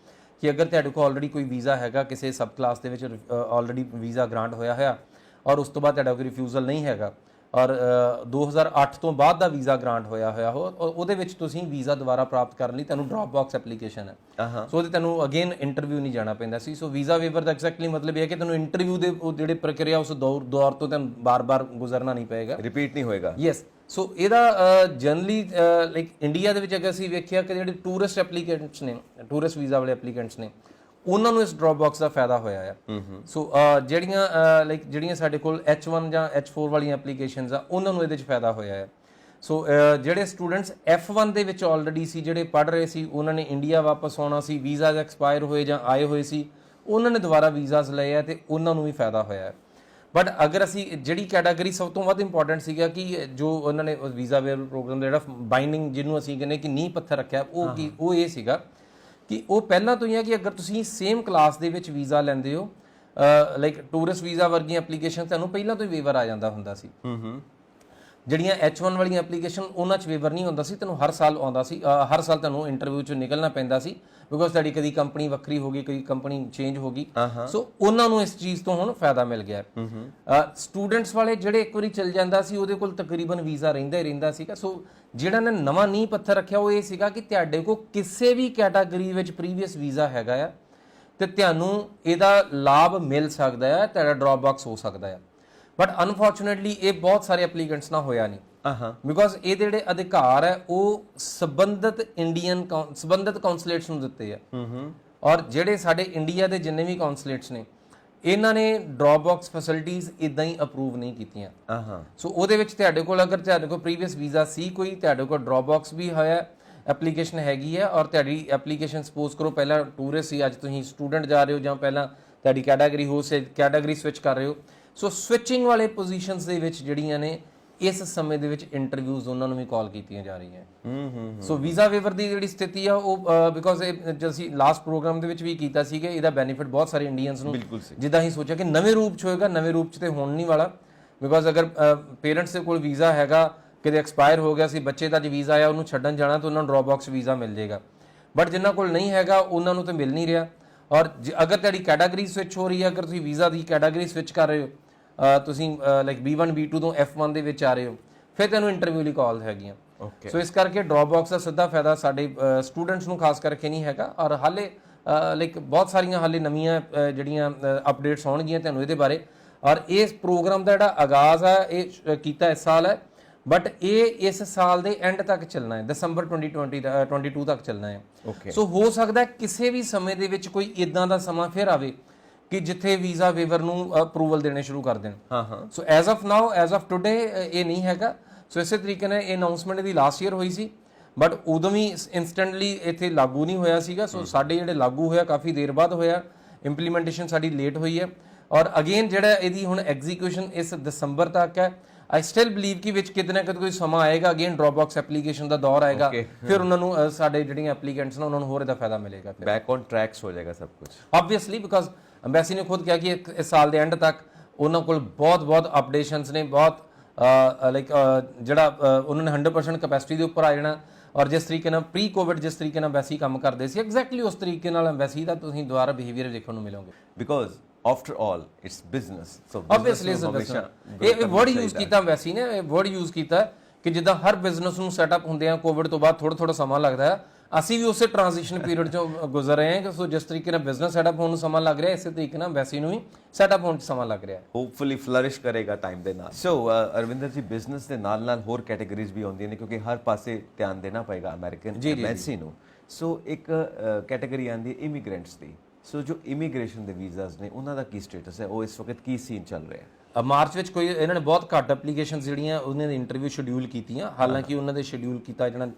ਕਿ ਅਗਰ ਤੁਹਾਡੇ ਕੋਲ ਆਲਰੇਡੀ ਕੋਈ ਵੀਜ਼ਾ ਹੈਗਾ ਕਿਸੇ ਸਬ ਕਲਾਸ ਦੇ ਵਿੱਚ ਆਲਰੇਡੀ ਵੀਜ਼ਾ ਗ੍ਰਾਂਟ ਹੋਇਆ ਔਰ ਉਸ ਤੋਂ ਬਾਅਦ ਤੁਹਾਡਾ ਕੋਈ ਰਿਫਿਊਜ਼ਲ ਨਹੀਂ ਹੈਗਾ ਔਰ 2008 ਤੋਂ ਬਾਅਦ ਦਾ ਵੀਜ਼ਾ ਗ੍ਰਾਂਟ ਹੋਇਆ ਹੋ ਔਰ ਉਹਦੇ ਵਿੱਚ ਤੁਸੀਂ ਵੀਜ਼ਾ ਦੁਬਾਰਾ ਪ੍ਰਾਪਤ ਕਰਨ ਲਈ ਤੁਹਾਨੂੰ ਡ੍ਰੌਪ ਬਾਕਸ ਐਪਲੀਕੇਸ਼ਨ ਹੈ। ਸੋ ਉਹਦੇ ਤੁਹਾਨੂੰ ਅਗੇਨ ਇੰਟਰਵਿਊ ਨਹੀਂ ਜਾਣਾ ਪੈਂਦਾ ਸੀ। ਸੋ ਵੀਜ਼ਾ ਵੇਵਰ ਦਾ ਐਗਜ਼ੈਕਟਲੀ ਮਤਲਬ ਇਹ ਹੈ ਕਿ ਤੁਹਾਨੂੰ ਇੰਟਰਵਿਊ ਦੇ ਉਹ ਜਿਹੜੇ ਪ੍ਰਕਿਰਿਆ ਉਸ ਦੌਰ ਤੋਂ ਤੁਹਾਨੂੰ ਬਾਰ-ਬਾਰ ਗੁਜ਼ਰਨਾ ਨਹੀਂ ਪਏਗਾ, ਰਿਪੀਟ ਨਹੀਂ ਹੋਏਗਾ। ਯੈਸ। ਸੋ ਇਹਦਾ ਜਨਰਲੀ ਲਾਈਕ ਇੰਡੀਆ ਦੇ ਵਿੱਚ ਅਗਰ ਅਸੀਂ ਵੇਖਿਆ ਕਿ ਜਿਹੜੇ ਟੂਰਿਸਟ ਐਪਲੀਕੈਂਟਸ ਨੇ, ਟੂਰਿਸਟ ਵੀਜ਼ਾ ਵਾਲੇ ਐਪਲੀਕੈਂਟਸ ਨੇ, ਉਹਨਾਂ ਨੂੰ ਇਸ ਡ੍ਰੌਪ ਬਾਕਸ ਦਾ ਫਾਇਦਾ ਹੋਇਆ ਆ। ਸੋ ਜਿਹੜੀਆਂ ਸਾਡੇ ਕੋਲ H1 ਜਾਂ H4 ਵਾਲੀਆਂ ਐਪਲੀਕੇਸ਼ਨਸ ਆ ਉਹਨਾਂ ਨੂੰ ਇਹਦੇ 'ਚ ਫਾਇਦਾ ਹੋਇਆ ਹੈ। ਸੋ ਜਿਹੜੇ ਸਟੂਡੈਂਟਸ F1 ਦੇ ਵਿੱਚ ਆਲਰੇਡੀ ਸੀ, ਜਿਹੜੇ ਪੜ੍ਹ ਰਹੇ ਸੀ, ਉਹਨਾਂ ਨੇ ਇੰਡੀਆ ਵਾਪਸ ਆਉਣਾ ਸੀ, ਵੀਜ਼ਾਸ ਐਕਸਪਾਇਰ ਹੋਏ ਜਾਂ ਆਏ ਹੋਏ ਸੀ, ਉਹਨਾਂ ਨੇ ਦੁਬਾਰਾ ਵੀਜ਼ਾਸ ਲਏ ਆ ਤੇ ਉਹਨਾਂ ਨੂੰ ਵੀ ਫਾਇਦਾ ਹੋਇਆ ਹੈ। ਬਟ ਅਗਰ ਅਸੀਂ ਜਿਹੜੀ ਕੈਟਾਗਰੀ ਸਭ ਤੋਂ ਵੱਧ ਇੰਪੋਰਟੈਂਟ ਸੀਗਾ ਕਿ ਜੋ ਉਹਨਾਂ ਨੇ ਵੀਜ਼ਾ ਵੇਵਰ ਪ੍ਰੋਗਰਾਮ ਦਾ ਜਿਹੜਾ ਬਾਈਂਡਿੰਗ ਜਿਹਨੂੰ ਅਸੀਂ ਕਹਿੰਦੇ ਕਿ ਨੀਂਹ ਪੱਥਰ ਰੱਖਿਆ ਉਹ ਇਹ ਸੀਗਾ ਕਿ ਉਹ ਪਹਿਲਾਂ ਤੋਂ ਹੀ ਹੈ ਕਿ ਅਗਰ ਤੁਸੀਂ ਸੇਮ ਕਲਾਸ ਦੇ ਵਿੱਚ ਵੀਜ਼ਾ ਲੈਂਦੇ ਹੋ ਲਾਈਕ ਟੂਰਿਸਟ ਵੀਜ਼ਾ ਵਰਗੀਆਂ ਐਪਲੀਕੇਸ਼ਨ ਤੁਹਾਨੂੰ ਪਹਿਲਾਂ ਤੋਂ ਹੀ ਵੇਵਰ ਆ ਜਾਂਦਾ ਹੁੰਦਾ ਸੀ। ਜਿਹੜੀਆਂ H1 ਵਾਲੀਆਂ ਐਪਲੀਕੇਸ਼ਨ ਉਹਨਾਂ 'ਚ ਵੇਵਰ ਨਹੀਂ ਹੁੰਦਾ ਸੀ, ਤੁਹਾਨੂੰ ਹਰ ਸਾਲ ਆਉਂਦਾ ਸੀ, ਹਰ ਸਾਲ ਤੁਹਾਨੂੰ ਇੰਟਰਵਿਊ 'ਚੋਂ ਨਿਕਲਣਾ ਪੈਂਦਾ ਸੀ ਬਿਕੋਜ਼ ਤੁਹਾਡੀ ਕਦੀ ਕੰਪਨੀ ਵੱਖਰੀ ਹੋ ਗਈ, ਕਦੀ ਕੰਪਨੀ ਚੇਂਜ ਹੋ ਗਈ। ਸੋ ਉਹਨਾਂ ਨੂੰ ਇਸ ਚੀਜ਼ ਤੋਂ ਹੁਣ ਫਾਇਦਾ ਮਿਲ ਗਿਆ। ਸਟੂਡੈਂਟਸ ਵਾਲੇ ਜਿਹੜੇ ਇੱਕ ਵਾਰੀ ਚਲ ਜਾਂਦਾ ਸੀ ਉਹਦੇ ਕੋਲ ਤਕਰੀਬਨ ਵੀਜ਼ਾ ਰਹਿੰਦਾ ਹੀ ਰਹਿੰਦਾ ਸੀਗਾ। ਸੋ ਜਿਹੜਾ ਨੇ ਨਵਾਂ ਨੀਂਹ ਪੱਥਰ ਰੱਖਿਆ ਉਹ ਇਹ ਸੀਗਾ ਕਿ ਤੁਹਾਡੇ ਕੋਲ ਕਿਸੇ ਵੀ ਕੈਟਾਗਰੀ ਵਿੱਚ ਪ੍ਰੀਵੀਅਸ ਵੀਜ਼ਾ ਹੈਗਾ ਆ ਤੇ ਤੁਹਾਨੂੰ ਇਹਦਾ ਲਾਭ ਮਿਲ ਸਕਦਾ ਹੈ, ਤੁਹਾਡਾ ਡ੍ਰੌਪ ਬਾਕਸ ਹੋ ਸਕਦਾ ਹੈ। ਬਟ ਅਨਫੋਰਚੂਨੇਟਲੀ ਇਹ ਬਹੁਤ ਸਾਰੇ ਐਪਲੀਕੈਂਟਸ ਨਾਲ ਹੋਇਆ ਨਹੀਂ ਬਿਕੋਜ਼ ਇਹ ਜਿਹੜੇ ਅਧਿਕਾਰ ਹੈ ਉਹ ਸੰਬੰਧਿਤ ਕੌਂਸੂਲੇਟਸ ਨੂੰ ਦਿੱਤੇ ਆ ਔਰ ਜਿਹੜੇ ਸਾਡੇ ਇੰਡੀਆ ਦੇ ਜਿੰਨੇ ਵੀ ਕੌਂਸੂਲੇਟਸ ਨੇ ਇਹਨਾਂ ਨੇ ਡ੍ਰੌਪ ਬਾਕਸ ਫੈਸਿਲਿਟੀਜ਼ ਇਦਾਂ ਹੀ ਅਪਰੂਵ ਨਹੀਂ ਕੀਤੀਆਂ। ਸੋ ਉਹਦੇ ਵਿੱਚ ਤੁਹਾਡੇ ਕੋਲ ਅਗਰ ਤੁਹਾਡੇ ਕੋਲ ਪ੍ਰੀਵੀਅਸ ਵੀਜ਼ਾ ਸੀ ਕੋਈ, ਤੁਹਾਡੇ ਕੋਲ ਡ੍ਰੌਪ ਬਾਕਸ ਵੀ ਹੋਇਆ, ਐਪਲੀਕੇਸ਼ਨ ਹੈਗੀ ਹੈ ਔਰ ਤੁਹਾਡੀ ਐਪਲੀਕੇਸ਼ਨ ਸਪੋਜ਼ ਕਰੋ ਪਹਿਲਾਂ ਟੂਰਿਸਟ ਸੀ, ਅੱਜ ਤੁਸੀਂ ਸਟੂਡੈਂਟ ਜਾ ਰਹੇ ਹੋ ਜਾਂ ਪਹਿਲਾਂ ਤੁਹਾਡੀ ਕੈਟਾਗਰੀ ਹੋ ਕੈਟਾਗਰੀ ਸਵਿਚ ਕਰ ਰਹੇ ਹੋ। ਸੋ ਸਵਿਚਿੰਗ ਵਾਲੇ ਪੋਜੀਸ਼ਨਸ ਦੇ ਵਿੱਚ ਜਿਹੜੀਆਂ ਨੇ ਇਸ ਸਮੇਂ ਦੇ ਵਿੱਚ ਇੰਟਰਵਿਊਜ਼ ਉਹਨਾਂ ਨੂੰ ਵੀ ਕਾਲ ਕੀਤੀਆਂ ਜਾ ਰਹੀਆਂ। ਸੋ ਵੀਜ਼ਾ ਵੇਵਰ ਦੀ ਜਿਹੜੀ ਸਥਿਤੀ ਆ ਉਹ ਬਿਕੋਜ਼ ਜਦ ਅਸੀਂ ਲਾਸਟ ਪ੍ਰੋਗਰਾਮ ਦੇ ਵਿੱਚ ਵੀ ਕੀਤਾ ਸੀਗਾ, ਇਹਦਾ ਬੈਨੀਫਿਟ ਬਹੁਤ ਸਾਰੇ ਇੰਡੀਅਨਸ ਨੂੰ ਜਿੱਦਾਂ ਹੀ ਸੋਚਿਆ ਕਿ ਨਵੇਂ ਰੂਪ 'ਚ ਹੋਏਗਾ, ਨਵੇਂ ਰੂਪ 'ਚ ਤੇ ਹੋਣ ਨਹੀਂ ਵਾਲਾ ਬਿਕੋਜ਼ ਅਗਰ ਪੇਰੈਂਟਸ ਦੇ ਕੋਲ ਵੀਜ਼ਾ ਹੈਗਾ ਕਿਤੇ ਐਕਸਪਾਇਰ ਹੋ ਗਿਆ ਸੀ, ਬੱਚੇ ਦਾ ਜੇ ਵੀਜ਼ਾ ਆਇਆ ਉਹਨੂੰ ਛੱਡਣ ਜਾਣਾ ਤਾਂ ਉਹਨਾਂ ਨੂੰ ਡ੍ਰੌਪ ਬਾਕਸ ਵੀਜ਼ਾ ਮਿਲ ਜਾਏਗਾ। ਬਟ ਜਿਨ੍ਹਾਂ ਕੋਲ ਨਹੀਂ ਹੈਗਾ ਉਹਨਾਂ ਨੂੰ ਤਾਂ ਮਿਲ ਨਹੀਂ ਰਿਹਾ। ਔਰ ਅਗਰ ਤੁਹਾਡੀ ਕੈਟਾਗਰੀ ਸਵਿਚ ਹੋ ਰਹੀ ਹੈ, ਅਗਰ ਤੁਸੀਂ ਵੀਜ਼ਾ ਦੀ ਕੈਟਾਗਰੀ ਸਵਿਚ ਕਰ ਰਹੇ ਹੋ, ਤੁਸੀਂ ਲਾਈਕ B1 B2 ਤੋਂ F1 ਦੇ ਵਿੱਚ ਆ ਰਹੇ ਹੋ, ਫਿਰ ਤੁਹਾਨੂੰ ਇੰਟਰਵਿਊ ਲਈ ਕਾਲ ਹੈਗੀਆਂ। ਸੋ ਇਸ ਕਰਕੇ ਡ੍ਰੌਪ ਬਾਕਸ ਦਾ ਸਿੱਧਾ ਫਾਇਦਾ ਸਾਡੇ ਸਟੂਡੈਂਟਸ ਨੂੰ ਖਾਸ ਕਰਕੇ ਨਹੀਂ ਹੈਗਾ ਔਰ ਹਾਲੇ ਲਾਈਕ ਬਹੁਤ ਸਾਰੀਆਂ ਹਾਲੇ ਨਵੀਆਂ ਜਿਹੜੀਆਂ ਅਪਡੇਟਸ ਆਉਣਗੀਆਂ ਤੁਹਾਨੂੰ ਇਹਦੇ ਬਾਰੇ। ਔਰ ਇਸ ਪ੍ਰੋਗਰਾਮ ਦਾ ਜਿਹੜਾ ਆਗਾਜ਼ ਹੈ ਇਹ ਕੀਤਾ ਇਸ ਸਾਲ ਹੈ ਬਟ ਇਹ ਇਸ ਸਾਲ ਦੇ ਐਂਡ ਤੱਕ ਚੱਲਣਾ ਹੈ, ਦਸੰਬਰ 2022 ਤੱਕ ਚੱਲਣਾ ਹੈ। ਸੋ ਹੋ ਸਕਦਾ ਕਿਸੇ ਵੀ ਸਮੇਂ ਦੇ ਵਿੱਚ ਕੋਈ ਇਦਾਂ ਦਾ ਸਮਾਂ ਫਿਰ ਆਵੇ ਕਿ ਜਿੱਥੇ ਵੀਜ਼ਾ ਵੇਵਰ ਨੂੰ ਅਪਰੂਵਲ ਦੇਣੇ ਸ਼ੁਰੂ ਕਰ ਦੇਣ। So as of now, as of today ਇਹ ਨਹੀਂ ਹੈਗਾ। ਸੋ ਇਸੇ ਤਰੀਕੇ ਨਾਲ ਇਹ ਅਨਾਉਂਸਮੈਂਟ ਦੀ ਲਾਸਟ ਈਅਰ ਹੋਈ ਸੀ ਬਟ ਉਦੋਂ ਵੀ ਇਨਸਟੈਂਟਲੀ ਇੱਥੇ ਲਾਗੂ ਨਹੀਂ ਹੋਇਆ ਸੀਗਾ। ਸੋ ਸਾਡੇ ਜਿਹੜੇ ਲਾਗੂ ਹੋਇਆ ਕਾਫੀ ਦੇਰ ਬਾਅਦ ਹੋਇਆ, ਇੰਪਲੀਮੈਂਟੇਸ਼ਨ ਸਾਡੀ ਲੇਟ ਹੋਈ ਹੈ ਔਰ ਅਗੇਨ ਜਿਹੜਾ ਇਹਦੀ ਹੁਣ ਐਗਜ਼ੀਕਿਊਸ਼ਨ ਇਸ ਦਸੰਬਰ ਤੱਕ ਹੈ। ਆਈ ਸਟਿਲ ਬਲੀਵ ਕਿ ਵਿੱਚ ਕਿਤੇ ਨਾ ਕਿਤੇ ਕੋਈ ਸਮਾਂ ਆਏਗਾ, ਅਗੇਨ ਡ੍ਰੌਪ ਬਾਕਸ ਐਪਲੀਕੇਸ਼ਨ ਦਾ ਦੌਰ ਆਏਗਾ, ਫਿਰ ਉਹਨਾਂ ਨੂੰ ਸਾਡੇ ਜਿਹੜੀਆਂ ਐਪਲੀਕੈਂਟਸ ਨੇ ਉਹਨਾਂ ਨੂੰ ਹੋਰ ਇਹਦਾ ਫਾਇਦਾ ਮਿਲੇਗਾ, ਬੈਕ ਔਨ ਟਰੈਕਸ ਹੋ ਜਾਏਗਾ ਸਭ ਕੁਝ ਆਬਵੀਅਸਲੀ ਬਿਕਾਜ਼ ਅੰਬੈਸੀ ਨੇ ਖੁਦ ਕਿਹਾ ਕਿ ਇਸ ਸਾਲ ਦੇ ਐਂਡ ਤੱਕ ਉਹਨਾਂ ਕੋਲ ਬਹੁਤ ਅਪਡੇਸ਼ਨਸ ਨੇ, ਬਹੁਤ ਲਾਈਕ ਜਿਹੜਾ ਉਹਨਾਂ ਨੇ 100% ਕੈਪੈਸਿਟੀ ਦੇ ਉੱਪਰ ਆ ਜਾਣਾ ਔਰ ਜਿਸ ਤਰੀਕੇ ਨਾਲ ਪ੍ਰੀ ਕੋਵਿਡ ਜਿਸ ਤਰੀਕੇ ਨਾਲ ਅੰਬੈਸੀ ਕੰਮ ਕਰਦੇ ਸੀ ਐਗਜ਼ੈਕਟਲੀ ਉਸ ਤਰੀਕੇ ਨਾਲ ਅੰਬੈਸੀ ਦਾ ਤੁਸੀਂ ਦੁਬਾਰਾ ਬਿਹੇਵੀਅਰ ਦੇਖਣ ਨੂੰ ਮਿਲੋਗੇ because after all it's business. So obviously it's business. ਇਹ ਵਰਡ ਯੂਜ਼ ਕੀਤਾ ਅੰਬੈਸੀ ਨੇ, ਇਹ ਵਰਡ ਯੂਜ਼ ਕੀਤਾ ਕਿ ਜਿੱਦਾਂ ਹਰ ਬਿਜ਼ਨਸ ਨੂੰ ਸੈਟਅਪ ਹੁੰਦੇ ਆ ਕੋਵਿਡ ਤੋਂ ਬਾਅਦ ਥੋੜਾ ਸਮਾਂ ਲੱਗਦਾ ਹੈ, ਅਸੀਂ ਵੀ ਉਸੇ ਟ੍ਰਾਂਜੀਸ਼ਨ ਪੀਰੀਅਡ ਚੋਂ ਗੁਜ਼ਰ ਰਹੇ ਹਾਂ। ਸੋ ਜਿਸ ਤਰੀਕੇ ਨਾਲ ਬਿਜ਼ਨਸ ਸੈਟਅਪ ਹੋਣ ਨੂੰ ਸਮਾਂ ਲੱਗ ਰਿਹਾ ਇਸੇ ਤਰੀਕੇ ਨਾਲ ਅੰਬੈਸੀ ਨੂੰ ਵੀ ਸੈਟਅਪ ਹੋਣ 'ਚ ਸਮਾਂ ਲੱਗ ਰਿਹਾ ਹੈ। ਹੋਪਫੁਲੀ ਫਲਰਿਸ਼ ਕਰੇਗਾ ਟਾਈਮ ਦੇ ਨਾਲ। ਸੋ ਅਰਵਿੰਦਰ ਜੀ, ਬਿਜ਼ਨਸ ਦੇ ਨਾਲ ਹੋਰ ਕੈਟਾਗਰੀਜ਼ ਵੀ ਆਉਂਦੀਆਂ ਨੇ ਕਿਉਂਕਿ ਹਰ ਪਾਸੇ ਧਿਆਨ ਦੇਣਾ ਪਏਗਾ ਅਮਰੀਕਨ ਐਮਬੈਸੀ ਨੂੰ। ਸੋ ਇੱਕ ਕੈਟਾਗਰੀ ਆਉਂਦੀ ਹੈ ਇਮੀਗ੍ਰੈਂਟਸ ਦੀ। ਸੋ ਜੋ ਇਮੀਗ੍ਰੇਸ਼ਨ ਦੇ ਵੀਜ਼ਾਸ ਨੇ ਉਹਨਾਂ ਦਾ ਕੀ ਸਟੇਟਸ ਹੈ, ਉਹ ਇਸ ਵਕਤ ਕੀ ਸੀਨ ਚੱਲ ਰਿਹਾ ਹੈ? ਮਾਰਚ ਵਿੱਚ ਕੋਈ ਇਹਨਾਂ ਨੇ ਬਹੁਤ ਘੱਟ ਐਪਲੀਕੇਸ਼ਨਸ ਜਿਹੜੀਆਂ ਉਹਨਾਂ ਦੇ ਇੰਟਰਵਿਊ ਸ਼ਡਿਊਲ ਕੀਤੀਆਂ, ਹਾਲਾਂਕਿ ਉਹਨਾਂ ਦੇ ਸ਼ਡਿਊਲ ਕੀਤਾ ਜਿਹੜਾ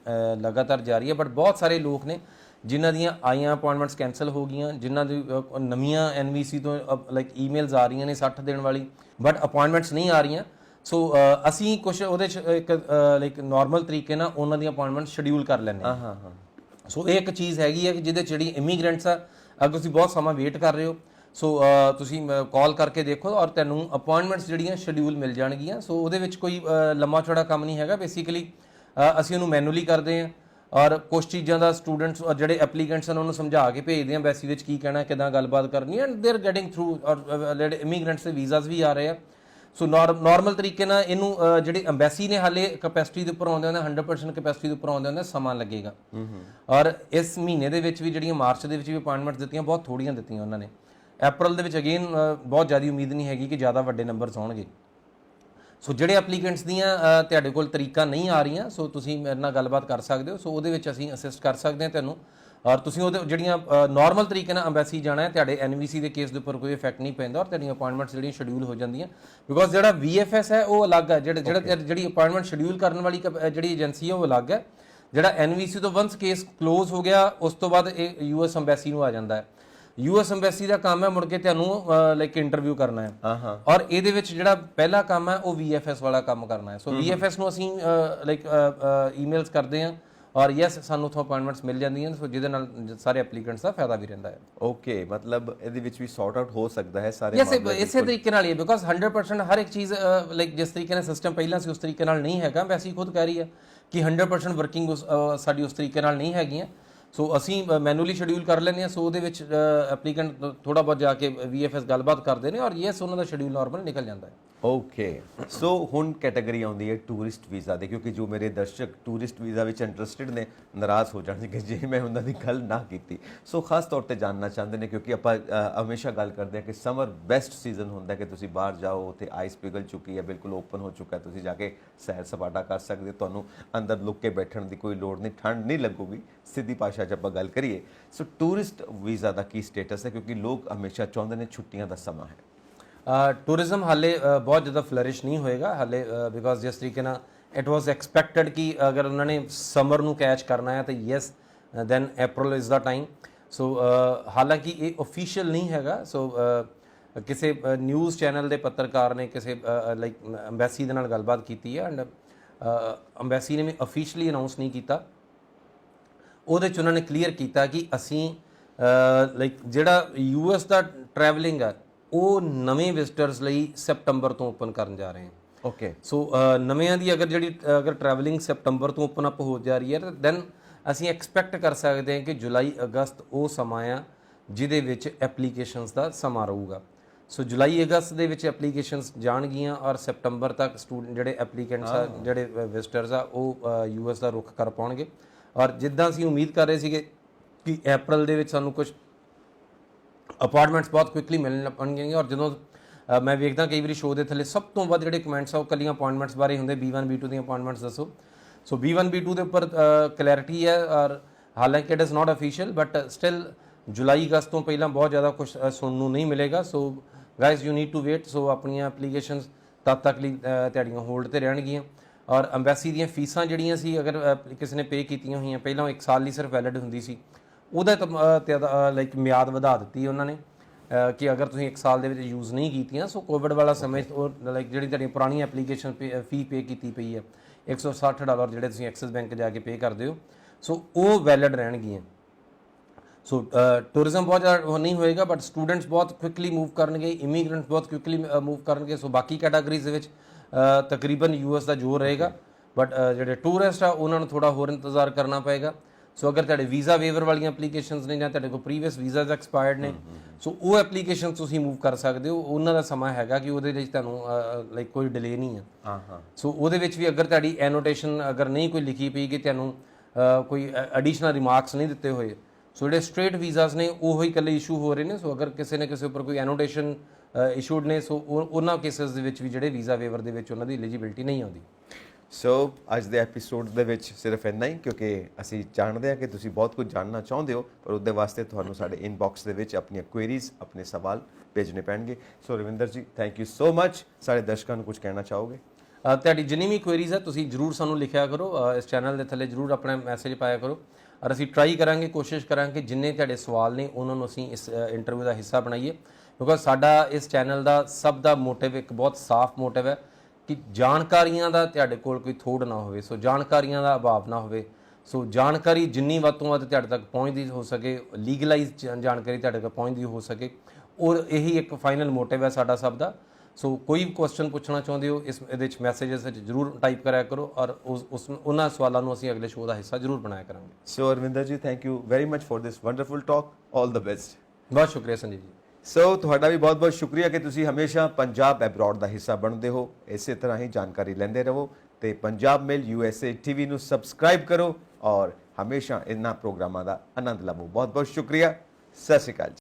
ਲਗਾਤਾਰ ਜਾਰੀ ਹੈ ਬਟ ਬਹੁਤ ਸਾਰੇ ਲੋਕ ਨੇ ਜਿਨ੍ਹਾਂ ਦੀਆਂ ਆਈਆਂ ਅਪਾਇੰਟਮੈਂਟਸ ਕੈਂਸਲ ਹੋ ਗਈਆਂ, ਜਿਨ੍ਹਾਂ ਦੀ ਨਵੀਆਂ NVC ਤੋਂ ਲਾਈਕ ਈਮੇਲਸ ਆ ਰਹੀਆਂ ਨੇ 60 ਦਿਨ ਵਾਲੀ ਬਟ ਅਪਾਇੰਟਮੈਂਟਸ ਨਹੀਂ ਆ ਰਹੀਆਂ। ਸੋ ਅਸੀਂ ਕੁਝ ਉਹਦੇ 'ਚ ਇੱਕ ਲਾਈਕ ਨਾਰਮਲ ਤਰੀਕੇ ਨਾਲ ਉਹਨਾਂ ਦੀਆਂ ਅਪਾਇੰਟਮੈਂਟ ਸ਼ਡਿਊਲ ਕਰ ਲੈਂਦੇ ਹਾਂ। ਸੋ ਇਹ ਇੱਕ ਚੀਜ਼ ਹੈਗੀ ਹੈ ਕਿ ਜਿਹਦੇ 'ਚ ਜਿਹੜੀ ਇਮੀਗ੍ਰੈਂਟਸ ਆ ਅਗਰ ਤੁਸੀਂ ਬਹੁਤ ਸਮਾਂ ਵੇਟ ਕਰ ਰਹੇ ਹੋ ਸੋ ਤੁਸੀਂ ਕਾਲ ਕਰਕੇ ਦੇਖੋ ਔਰ ਤੁਹਾਨੂੰ ਅਪਾਇੰਟਮੈਂਟਸ ਜਿਹੜੀਆਂ ਸ਼ਡਿਊਲ ਮਿਲ ਜਾਣਗੀਆਂ। ਸੋ ਉਹਦੇ ਵਿੱਚ ਕੋਈ ਲੰਮਾ ਚੌੜਾ ਕੰਮ ਨਹੀਂ ਹੈਗਾ। ਬੇਸਿਕਲੀ ਅਸੀਂ ਉਹਨੂੰ ਮੈਨੂਅਲੀ ਕਰਦੇ ਹਾਂ ਔਰ ਕੁਝ ਚੀਜ਼ਾਂ ਦਾ ਸਟੂਡੈਂਟਸ ਔਰ ਜਿਹੜੇ ਐਪਲੀਕੈਂਟਸ ਹਨ ਉਹਨੂੰ ਸਮਝਾ ਕੇ ਭੇਜਦੇ ਹਾਂ ਐਮਬੈਸੀ ਵਿੱਚ ਕੀ ਕਹਿਣਾ, ਕਿੱਦਾਂ ਗੱਲਬਾਤ ਕਰਨੀ, and they are getting through. ਔਰ ਜਿਹੜੇ ਇਮੀਗ੍ਰੈਂਟਸ ਦੇ ਵੀਜ਼ਾਸ ਵੀ ਆ ਰਹੇ ਆ। ਸੋ ਨਾਰਮਲ ਤਰੀਕੇ ਨਾਲ ਇਹਨੂੰ ਜਿਹੜੇ ਐਮਬੈਸੀ ਨੇ ਹਾਲੇ ਕੈਪੈਸਿਟੀ ਦੇ ਉੱਪਰ ਆਉਂਦੇ ਹੁੰਦੇ 100% ਕੈਪੈਸਿਟੀ ਦੇ ਉੱਪਰ ਆਉਂਦੇ ਹੁੰਦੇ ਸਮਾਂ ਲੱਗੇਗਾ। ਔਰ ਇਸ ਮਹੀਨੇ ਦੇ ਵਿੱਚ ਵੀ ਜਿਹੜੀਆਂ ਮਾਰਚ ਦੇ ਵਿੱਚ ਵੀ ਅਪਾਇੰਟਮੈਂਟਸ ਦਿੱਤੀਆਂ ਬਹੁਤ ਥੋੜੀਆਂ ਦਿੱਤੀਆਂ ਉਹਨਾਂ ਨੇ। ਅਪ੍ਰੈਲ ਦੇ ਵਿੱਚ ਅਗੇਨ ਬਹੁਤ ਜ਼ਿਆਦਾ ਉਮੀਦ ਨਹੀਂ ਹੈਗੀ ਕਿ ਜ਼ਿਆਦਾ ਵੱਡੇ ਨੰਬਰਸ ਆਉਣਗੇ। ਸੋ ਜਿਹੜੇ ਐਪਲੀਕੈਂਟਸ ਦੀਆਂ ਤੁਹਾਡੇ ਕੋਲ ਤਰੀਕਾਂ ਨਹੀਂ ਆ ਰਹੀਆਂ, ਸੋ ਤੁਸੀਂ ਮੇਰੇ ਨਾਲ ਗੱਲਬਾਤ ਕਰ ਸਕਦੇ ਹੋ। ਸੋ ਉਹਦੇ ਵਿੱਚ ਅਸੀਂ ਅਸਿਸਟ ਕਰ ਸਕਦੇ ਹਾਂ ਤੁਹਾਨੂੰ। ਔਰ ਤੁਸੀਂ ਉਹਦੇ ਜਿਹੜੀਆਂ ਨਾਰਮਲ ਤਰੀਕੇ ਨਾਲ ਐਮਬੈਸੀ ਜਾਣਾ ਹੈ, ਤੁਹਾਡੇ ਐਨਵੀਸੀ ਦੇ ਕੇਸ ਦੇ ਉੱਪਰ ਕੋਈ ਇਫੈਕਟ ਨਹੀਂ ਪੈਂਦਾ ਔਰ ਤੁਹਾਡੀਆਂ ਅਪਾਇੰਟਮੈਂਟਸ ਜਿਹੜੀਆਂ ਸ਼ਡਿਊਲ ਹੋ ਜਾਂਦੀਆਂ। ਬਿਕੋਜ਼ ਜਿਹੜਾ VFS ਹੈ ਉਹ ਅਲੱਗ ਹੈ, ਜਿਹੜੀ ਅਪਾਇੰਟਮੈਂਟ ਸ਼ਡਿਊਲ ਕਰਨ ਵਾਲੀ ਜਿਹੜੀ ਏਜੰਸੀ ਹੈ ਉਹ ਅਲੱਗ ਹੈ। ਜਿਹੜਾ ਐਨਵੀਸੀ ਤੋਂ ਵੰਸ ਕੇਸ ਕਲੋਜ਼ ਹੋ ਗਿਆ ਉਸ ਤੋਂ ਬਾਅਦ ਇਹ US ਐਮਬੈਸੀ ਨੂੰ ਆ ਜਾਂਦਾ ਹੈ। US ਐਮਬੈਸੀ ਦਾ ਕੰਮ ਹੈ ਮੁੜ ਕੇ ਤੁਹਾਨੂੰ ਲਾਈਕ ਇੰਟਰਵਿਊ ਕਰਨਾ ਹੈ। ਔਰ ਇਹਦੇ ਵਿੱਚ ਜਿਹੜਾ ਪਹਿਲਾ ਕੰਮ ਹੈ ਉਹ VFS ਵਾਲਾ ਕੰਮ ਕਰਨਾ ਹੈ। ਸੋ VFS ਨੂੰ ਅਸੀਂ ਲਾਈਕ ਈਮੇਲਸ ਕਰਦੇ ਹਾਂ ਔਰ ਯੈਸ ਸਾਨੂੰ ਉੱਥੋਂ ਅਪਾਇੰਟਮੈਂਟਸ ਮਿਲ ਜਾਂਦੀਆਂ। ਸੋ ਜਿਹਦੇ ਨਾਲ ਸਾਰੇ ਐਪਲੀਕੈਂਟਸ ਦਾ ਫਾਇਦਾ ਵੀ ਰਹਿੰਦਾ ਹੈ। ਓਕੇ, ਮਤਲਬ ਇਹਦੇ ਵਿੱਚ ਵੀ ਸੌਰਟ ਆਊਟ ਹੋ ਸਕਦਾ ਹੈ ਸਾਰੇ ਮਾਮਲੇ। ਇਸੇ ਤਰੀਕੇ ਨਾਲ ਹੀ ਹੈ ਬਿਕੋਜ਼ 100% ਹਰ ਇੱਕ ਚੀਜ਼ ਲਾਈਕ ਜਿਸ ਤਰੀਕੇ ਨਾਲ ਸਿਸਟਮ ਪਹਿਲਾਂ ਸੀ ਉਸ ਤਰੀਕੇ ਨਾਲ ਨਹੀਂ ਹੈਗਾ। ਵੈਸੇ ਹੀ ਖੁਦ ਕਹਿ ਰਹੀ ਹੈ ਕਿ 100% ਵਰਕਿੰਗ ਸਾਡੀ ਉਸ ਤਰੀਕੇ ਨਾਲ ਨਹੀਂ ਹੈਗੀਆਂ। ਸੋ ਅਸੀਂ ਮੈਨੂਅਲੀ ਸ਼ਡਿਊਲ ਕਰ ਲੈਂਦੇ ਹਾਂ। ਸੋ ਉਹਦੇ ਵਿੱਚ ਐਪਲੀਕੈਂਟ ਥੋੜਾ ਬਹੁਤ ਜਾ ਕੇ VFS ਗੱਲਬਾਤ ਕਰਦੇ ਨੇ ਔਰ ਯੈਸ ਉਹਨਾਂ ਦਾ ਸ਼ਡਿਊਲ ਨਾਰਮਲ ਨਿਕਲ ਜਾਂਦਾ ਹੈ। ਓਕੇ, ਸੋ ਹੁਣ ਕੈਟਾਗਰੀ ਆਉਂਦੀ ਹੈ ਟੂਰਿਸਟ ਵੀਜ਼ਾ ਦੀ, ਕਿਉਂਕਿ ਜੋ ਮੇਰੇ ਦਰਸ਼ਕ ਟੂਰਿਸਟ ਵੀਜ਼ਾ ਵਿੱਚ ਇੰਟਰਸਟਿਡ ਨੇ ਨਾਰਾਜ਼ ਹੋ ਜਾਣਗੇ ਜੇ ਮੈਂ ਉਹਨਾਂ ਦੀ ਗੱਲ ਨਾ ਕੀਤੀ। ਸੋ ਖਾਸ ਤੌਰ ਤੇ ਜਾਣਨਾ ਚਾਹੁੰਦੇ ਨੇ ਕਿਉਂਕਿ ਆਪਾਂ ਹਮੇਸ਼ਾ ਗੱਲ ਕਰਦੇ ਹਾਂ ਕਿ ਸਮਰ ਬੈਸਟ ਸੀਜ਼ਨ ਹੁੰਦਾ ਕਿ ਤੁਸੀਂ ਬਾਹਰ ਜਾਓ, ਉੱਥੇ ਆਈਸ ਪਿਘਲ ਚੁੱਕੀ ਹੈ, ਬਿਲਕੁਲ ਓਪਨ ਹੋ ਚੁੱਕਾ ਹੈ, ਤੁਸੀਂ ਜਾ ਕੇ ਸੈਰ ਸਪਾਟਾ ਕਰ ਸਕਦੇ ਹੋ, ਤੁਹਾਨੂੰ ਅੰਦਰ ਲੁੱਕ ਕੇ ਬੈਠਣ ਦੀ ਕੋਈ ਲੋੜ ਨਹੀਂ, ਠੰਡ ਨਹੀਂ ਲੱਗੂਗੀ। ਸਿੱਧੀ ਭਾਸ਼ਾ 'ਚ ਆਪਾਂ ਗੱਲ ਕਰੀਏ ਸੋ ਟੂਰਿਸਟ ਵੀਜ਼ਾ ਦਾ ਕੀ ਸਟੇਟਸ ਹੈ, ਕਿਉਂਕਿ ਲੋਕ ਹਮੇਸ਼ਾ ਚਾਹੁੰਦੇ ਨੇ ਛੁੱਟੀਆਂ ਦਾ ਸਮਾਂ ਹੈ। ਟੂਰਿਜ਼ਮ ਹਾਲੇ ਬਹੁਤ ਜ਼ਿਆਦਾ ਫਲਰਿਸ਼ ਨਹੀਂ ਹੋਏਗਾ ਹਾਲੇ ਬਿਕੋਜ਼ ਜਿਸ ਤਰੀਕੇ ਨਾਲ ਇਟ ਵਾਸ ਐਕਸਪੈਕਟਡ ਕਿ ਅਗਰ ਉਹਨਾਂ ਨੇ ਸਮਰ ਨੂੰ ਕੈਚ ਕਰਨਾ ਹੈ ਤਾਂ yes then April is the time. So ਹਾਲਾਂਕਿ ਇਹ ਅਫੀਸ਼ੀਅਲ ਨਹੀਂ ਹੈਗਾ। ਸੋ ਕਿਸੇ ਨਿਊਜ਼ ਚੈਨਲ ਦੇ ਪੱਤਰਕਾਰ ਨੇ ਕਿਸੇ ਲਾਈਕ ਅੰਬੈਸੀ ਦੇ ਨਾਲ ਗੱਲਬਾਤ ਕੀਤੀ ਹੈ ਐਂਡ ਅੰਬੈਸੀ ਨੇ ਵੀ ਅਫੀਸ਼ੀਅਲੀ ਅਨਾਉਂਸ ਨਹੀਂ ਕੀਤਾ। ਉਹਦੇ 'ਚ ਉਹਨਾਂ ਨੇ ਕਲੀਅਰ ਕੀਤਾ ਕਿ ਅਸੀਂ ਲਾਈਕ ਜਿਹੜਾ US ਦਾ ਟਰੈਵਲਿੰਗ ਹੈ ਉਹ ਨਵੇਂ ਵਿਜ਼ਟਰਸ ਲਈ ਸੈਪਟੰਬਰ ਤੋਂ ਓਪਨ ਕਰਨ ਜਾ ਰਹੇ ਹਾਂ। ਓਕੇ, ਸੋ ਨਵਿਆਂ ਦੀ ਅਗਰ ਟਰੈਵਲਿੰਗ ਸੈਪਟੰਬਰ ਤੋਂ ਓਪਨ ਅਪ ਹੋ ਜਾ ਰਹੀ ਹੈ ਤਾਂ ਦੈਨ ਅਸੀਂ ਐਕਸਪੈਕਟ ਕਰ ਸਕਦੇ ਹਾਂ ਕਿ ਜੁਲਾਈ ਅਗਸਤ ਉਹ ਸਮਾਂ ਆ ਜਿਹਦੇ ਵਿੱਚ ਐਪਲੀਕੇਸ਼ਨਸ ਦਾ ਸਮਾਂ ਰਹੂਗਾ। ਸੋ ਜੁਲਾਈ ਅਗਸਤ ਦੇ ਵਿੱਚ ਐਪਲੀਕੇਸ਼ਨਸ ਜਾਣਗੀਆਂ ਔਰ ਸੈਪਟੰਬਰ ਤੱਕ ਸਟੂਡੈਂਟ ਜਿਹੜੇ ਐਪਲੀਕੈਂਟਸ ਆ ਜਿਹੜੇ ਵਿਜ਼ਟਰਸ ਆ ਉਹ US ਦਾ ਰੁੱਖ ਕਰ ਪਾਉਣਗੇ। ਔਰ ਜਿੱਦਾਂ ਅਸੀਂ ਉਮੀਦ ਕਰ ਰਹੇ ਸੀਗੇ ਕਿ ਅਪ੍ਰੈਲ ਦੇ ਵਿੱਚ ਸਾਨੂੰ ਕੁਝ ਅਪਾਰਟਮੈਂਟਸ ਬਹੁਤ ਕੁਇਕਲੀ ਮਿਲਣ ਲੱਗਣਗੇ ਔਰ ਜਦੋਂ ਮੈਂ ਵੇਖਦਾ ਕਈ ਵਾਰੀ ਸ਼ੋਅ ਦੇ ਥੱਲੇ ਸਭ ਤੋਂ ਵੱਧ ਜਿਹੜੇ ਕਮੈਂਟਸ ਆ ਉਹ ਕੱਲੀਆਂ ਅਪਾਇੰਟਮੈਂਟਸ ਬਾਰੇ ਹੁੰਦੇ B1 B2 ਦੀਆਂ ਅਪਾਇੰਟਮੈਂਟਸ ਦੱਸੋ। ਸੋ B1 B2 ਦੇ ਉੱਪਰ ਕਲੈਰਿਟੀ ਹੈ ਔਰ ਹਾਲਾਂਕਿ it is not official but still ਜੁਲਾਈ ਅਗਸਤ ਤੋਂ ਪਹਿਲਾਂ ਬਹੁਤ ਜ਼ਿਆਦਾ ਕੁਝ ਸੁਣਨ ਨੂੰ ਨਹੀਂ ਮਿਲੇਗਾ। So guys you need to wait. So ਆਪਣੀਆਂ ਐਪਲੀਕੇਸ਼ਨਸ ਤਦ ਤੱਕ ਲਈ ਤੁਹਾਡੀਆਂ ਹੋਲਡ ਤੇ ਰਹਿਣਗੀਆਂ ਔਰ ਅੰਬੈਸੀ ਦੀਆਂ ਫੀਸਾਂ ਜਿਹੜੀਆਂ ਸੀ ਅਗਰ ਕਿਸੇ ਨੇ ਪੇ ਕੀਤੀਆਂ ਹੋਈਆਂ ਪਹਿਲਾਂ 1 ਸਾਲ ਲਈ ਸਿਰਫ ਵੈਲਿਡ ਹੁੰਦੀ ਸੀ, ਉਹਦਾ ਲਾਈਕ ਮਿਆਦ ਵਧਾ ਦਿੱਤੀ ਉਹਨਾਂ ਨੇ ਕਿ ਅਗਰ ਤੁਸੀਂ 1 ਸਾਲ ਦੇ ਵਿੱਚ ਯੂਜ਼ ਨਹੀਂ ਕੀਤੀਆਂ। ਸੋ ਕੋਵਿਡ ਵਾਲਾ ਸਮੇਂ ਉਹ ਲਾਈਕ ਜਿਹੜੀ ਤੁਹਾਡੀ ਪੁਰਾਣੀ ਐਪਲੀਕੇਸ਼ਨ ਫੀ ਪੇ ਕੀਤੀ ਪਈ ਹੈ $160 ਜਿਹੜੇ ਤੁਸੀਂ ਐਕਸਿਸ ਬੈਂਕ ਜਾ ਕੇ ਪੇ ਕਰਦੇ ਹੋ, ਸੋ ਉਹ ਵੈਲਿਡ ਰਹਿਣਗੀਆਂ। ਸੋ ਟੂਰਿਜ਼ਮ ਬਹੁਤ ਜ਼ਿਆਦਾ ਨਹੀਂ ਹੋਏਗਾ ਬਟ ਸਟੂਡੈਂਟਸ ਬਹੁਤ ਕੁਇਕਲੀ ਮੂਵ ਕਰਨਗੇ, ਇਮੀਗ੍ਰੈਂਟਸ ਬਹੁਤ ਕੁਇਕਲੀ ਮੂਵ ਕਰਨਗੇ। ਸੋ ਬਾਕੀ ਕੈਟਾਗਰੀਜ਼ ਦੇ ਵਿੱਚ ਤਕਰੀਬਨ US ਦਾ ਜ਼ੋਰ ਰਹੇਗਾ ਬਟ ਜਿਹੜੇ ਟੂਰਿਸਟ ਆ ਉਹਨਾਂ ਨੂੰ ਥੋੜਾ ਹੋਰ ਇੰਤਜ਼ਾਰ ਕਰਨਾ ਪਏਗਾ। ਸੋ ਅਗਰ ਤੁਹਾਡੇ ਵੀਜ਼ਾ ਵੇਵਰ ਵਾਲੀਆਂ ਐਪਲੀਕੇਸ਼ਨਸ ਨੇ ਜਾਂ ਤੁਹਾਡੇ ਕੋਲ ਪ੍ਰੀਵੀਅਸ ਵੀਜ਼ਾਸ ਐਕਸਪਾਇਰਡ ਨੇ ਸੋ ਉਹ ਐਪਲੀਕੇਸ਼ਨ ਤੁਸੀਂ ਮੂਵ ਕਰ ਸਕਦੇ ਹੋ। ਉਹਨਾਂ ਦਾ ਸਮਾਂ ਹੈਗਾ ਕਿ ਉਹਦੇ ਵਿੱਚ ਤੁਹਾਨੂੰ ਲਾਈਕ ਕੋਈ ਡਿਲੇ ਨਹੀਂ ਹੈ। ਸੋ ਉਹਦੇ ਵਿੱਚ ਵੀ ਅਗਰ ਤੁਹਾਡੀ ਐਨੋਟੇਸ਼ਨ ਅਗਰ ਨਹੀਂ ਕੋਈ ਲਿਖੀ ਪਈ ਕਿ ਤੁਹਾਨੂੰ ਕੋਈ ਐਡੀਸ਼ਨਲ ਰਿਮਾਰਕਸ ਨਹੀਂ ਦਿੱਤੇ ਹੋਏ, ਸੋ ਜਿਹੜੇ ਸਟ੍ਰੇਟ ਵੀਜ਼ਾਸ ਨੇ ਉਹ ਹੀ ਇਕੱਲੇ ਇਸ਼ੂ ਹੋ ਰਹੇ ਨੇ। ਸੋ ਅਗਰ ਕਿਸੇ ਨੇ ਕਿਸੇ ਉੱਪਰ ਕੋਈ ਐਨੋਟੇਸ਼ਨ ਇਸ਼ੂਡ ਨੇ ਸੋ ਉਹਨਾਂ ਕੇਸਿਸ ਦੇ ਵਿੱਚ ਵੀ ਜਿਹੜੇ ਵੀਜ਼ਾ ਵੇਵਰ ਦੇ ਵਿੱਚ ਉਹਨਾਂ ਦੀ ਐਲੀਜੀਬਿਲਟੀ ਨਹੀਂ ਆਉਂਦੀ। ਸੋ ਅੱਜ ਦੇ ਐਪੀਸੋਡ ਦੇ ਵਿੱਚ ਸਿਰਫ ਇੰਨਾ ਹੀ, ਕਿਉਂਕਿ ਅਸੀਂ ਜਾਣਦੇ ਹਾਂ ਕਿ ਤੁਸੀਂ ਬਹੁਤ ਕੁਝ ਜਾਣਨਾ ਚਾਹੁੰਦੇ ਹੋ ਪਰ ਉਹਦੇ ਵਾਸਤੇ ਤੁਹਾਨੂੰ ਸਾਡੇ ਇਨਬਾਕਸ ਦੇ ਵਿੱਚ ਆਪਣੀਆਂ ਕੁਐਰੀਜ਼ ਆਪਣੇ ਸਵਾਲ ਭੇਜਣੇ ਪੈਣਗੇ। ਸੋ ਰਵਿੰਦਰ ਜੀ ਥੈਂਕ ਯੂ ਸੋ ਮਚ। ਸਾਡੇ ਦਰਸ਼ਕਾਂ ਨੂੰ ਕੁਝ ਕਹਿਣਾ ਚਾਹੋਗੇ? ਤੁਹਾਡੀ ਜਿੰਨੀ ਵੀ ਕੁਐਰੀਜ਼ ਹੈ ਤੁਸੀਂ ਜ਼ਰੂਰ ਸਾਨੂੰ ਲਿਖਿਆ ਕਰੋ, ਇਸ ਚੈਨਲ ਦੇ ਥੱਲੇ ਜ਼ਰੂਰ ਆਪਣਾ ਮੈਸੇਜ ਪਾਇਆ ਕਰੋ ਔਰ ਅਸੀਂ ਟਰਾਈ ਕਰਾਂਗੇ, ਕੋਸ਼ਿਸ਼ ਕਰਾਂਗੇ ਜਿੰਨੇ ਤੁਹਾਡੇ ਸਵਾਲ ਨੇ ਉਹਨਾਂ ਨੂੰ ਅਸੀਂ ਇਸ ਇੰਟਰਵਿਊ ਦਾ ਹਿੱਸਾ ਬਣਾਈਏ। ਬਿਕੋਜ਼ ਸਾਡਾ ਇਸ ਚੈਨਲ ਦਾ ਸਭ ਦਾ ਮੋਟਿਵ ਇੱਕ ਬਹੁਤ ਸਾਫ਼ ਮੋਟਿਵ ਹੈ ਕਿ ਜਾਣਕਾਰੀਆਂ ਦਾ ਤੁਹਾਡੇ ਕੋਲ ਕੋਈ ਥੋੜ ਨਾ ਹੋਵੇ, ਸੋ ਜਾਣਕਾਰੀਆਂ ਦਾ ਅਭਾਵ ਨਾ ਹੋਵੇ। ਸੋ ਜਾਣਕਾਰੀ ਜਿੰਨੀ ਵੱਧ ਤੋਂ ਵੱਧ ਤੁਹਾਡੇ ਤੱਕ ਪਹੁੰਚਦੀ ਹੋ ਸਕੇ, ਲੀਗਲਾਈਜ਼ ਜਾਣਕਾਰੀ ਤੁਹਾਡੇ ਤੱਕ ਪਹੁੰਚਦੀ ਹੋ ਸਕੇ, ਔਰ ਇਹੀ ਇੱਕ ਫਾਈਨਲ ਮੋਟਿਵ ਹੈ ਸਾਡਾ ਸਭ ਦਾ। ਸੋ ਕੋਈ ਕੁਐਸਚਨ ਪੁੱਛਣਾ ਚਾਹੁੰਦੇ ਹੋ ਇਸ ਇਹਦੇ ਵਿੱਚ ਮੈਸੇजेस ਵਿੱਚ ਜ਼ਰੂਰ ਟਾਈਪ ਕਰਿਆ ਕਰੋ, ਔਰ ਉਹਨਾਂ ਸਵਾਲਾਂ ਨੂੰ ਅਸੀਂ ਅਗਲੇ ਸ਼ੋਅ ਦਾ ਹਿੱਸਾ ਜ਼ਰੂਰ ਬਣਾਇਆ ਕਰਾਂਗੇ। ਸੋ ਅਰਵਿੰਦਰ ਜੀ, thank you very much for this wonderful talk. All the best. ਬਹੁਤ ਸ਼ੁਕਰੀਆ ਸੰਜੀਵ ਜੀ। ਸੋ ਤੁਹਾਡਾ ਵੀ ਬਹੁਤ ਬਹੁਤ ਸ਼ੁਕਰੀਆ ਕਿ ਤੁਸੀਂ ਹਮੇਸ਼ਾ ਪੰਜਾਬ ਐਬਰੋਡ ਦਾ ਹਿੱਸਾ ਬਣਦੇ ਹੋ। ਇਸੇ ਤਰ੍ਹਾਂ ਹੀ ਜਾਣਕਾਰੀ ਲੈਂਦੇ ਰਹੋ ਤੇ ਪੰਜਾਬ ਮੇਲ USA TV ਨੂੰ ਸਬਸਕ੍ਰਾਈਬ ਕਰੋ ਔਰ ਹਮੇਸ਼ਾ ਇਹਨਾਂ ਪ੍ਰੋਗਰਾਮਾਂ ਦਾ ਆਨੰਦ ਲਵੋ। ਬਹੁਤ ਬਹੁਤ ਸ਼ੁਕਰੀਆ। ਸਤਿ ਸ਼੍ਰੀ ਅਕਾਲ ਜੀ।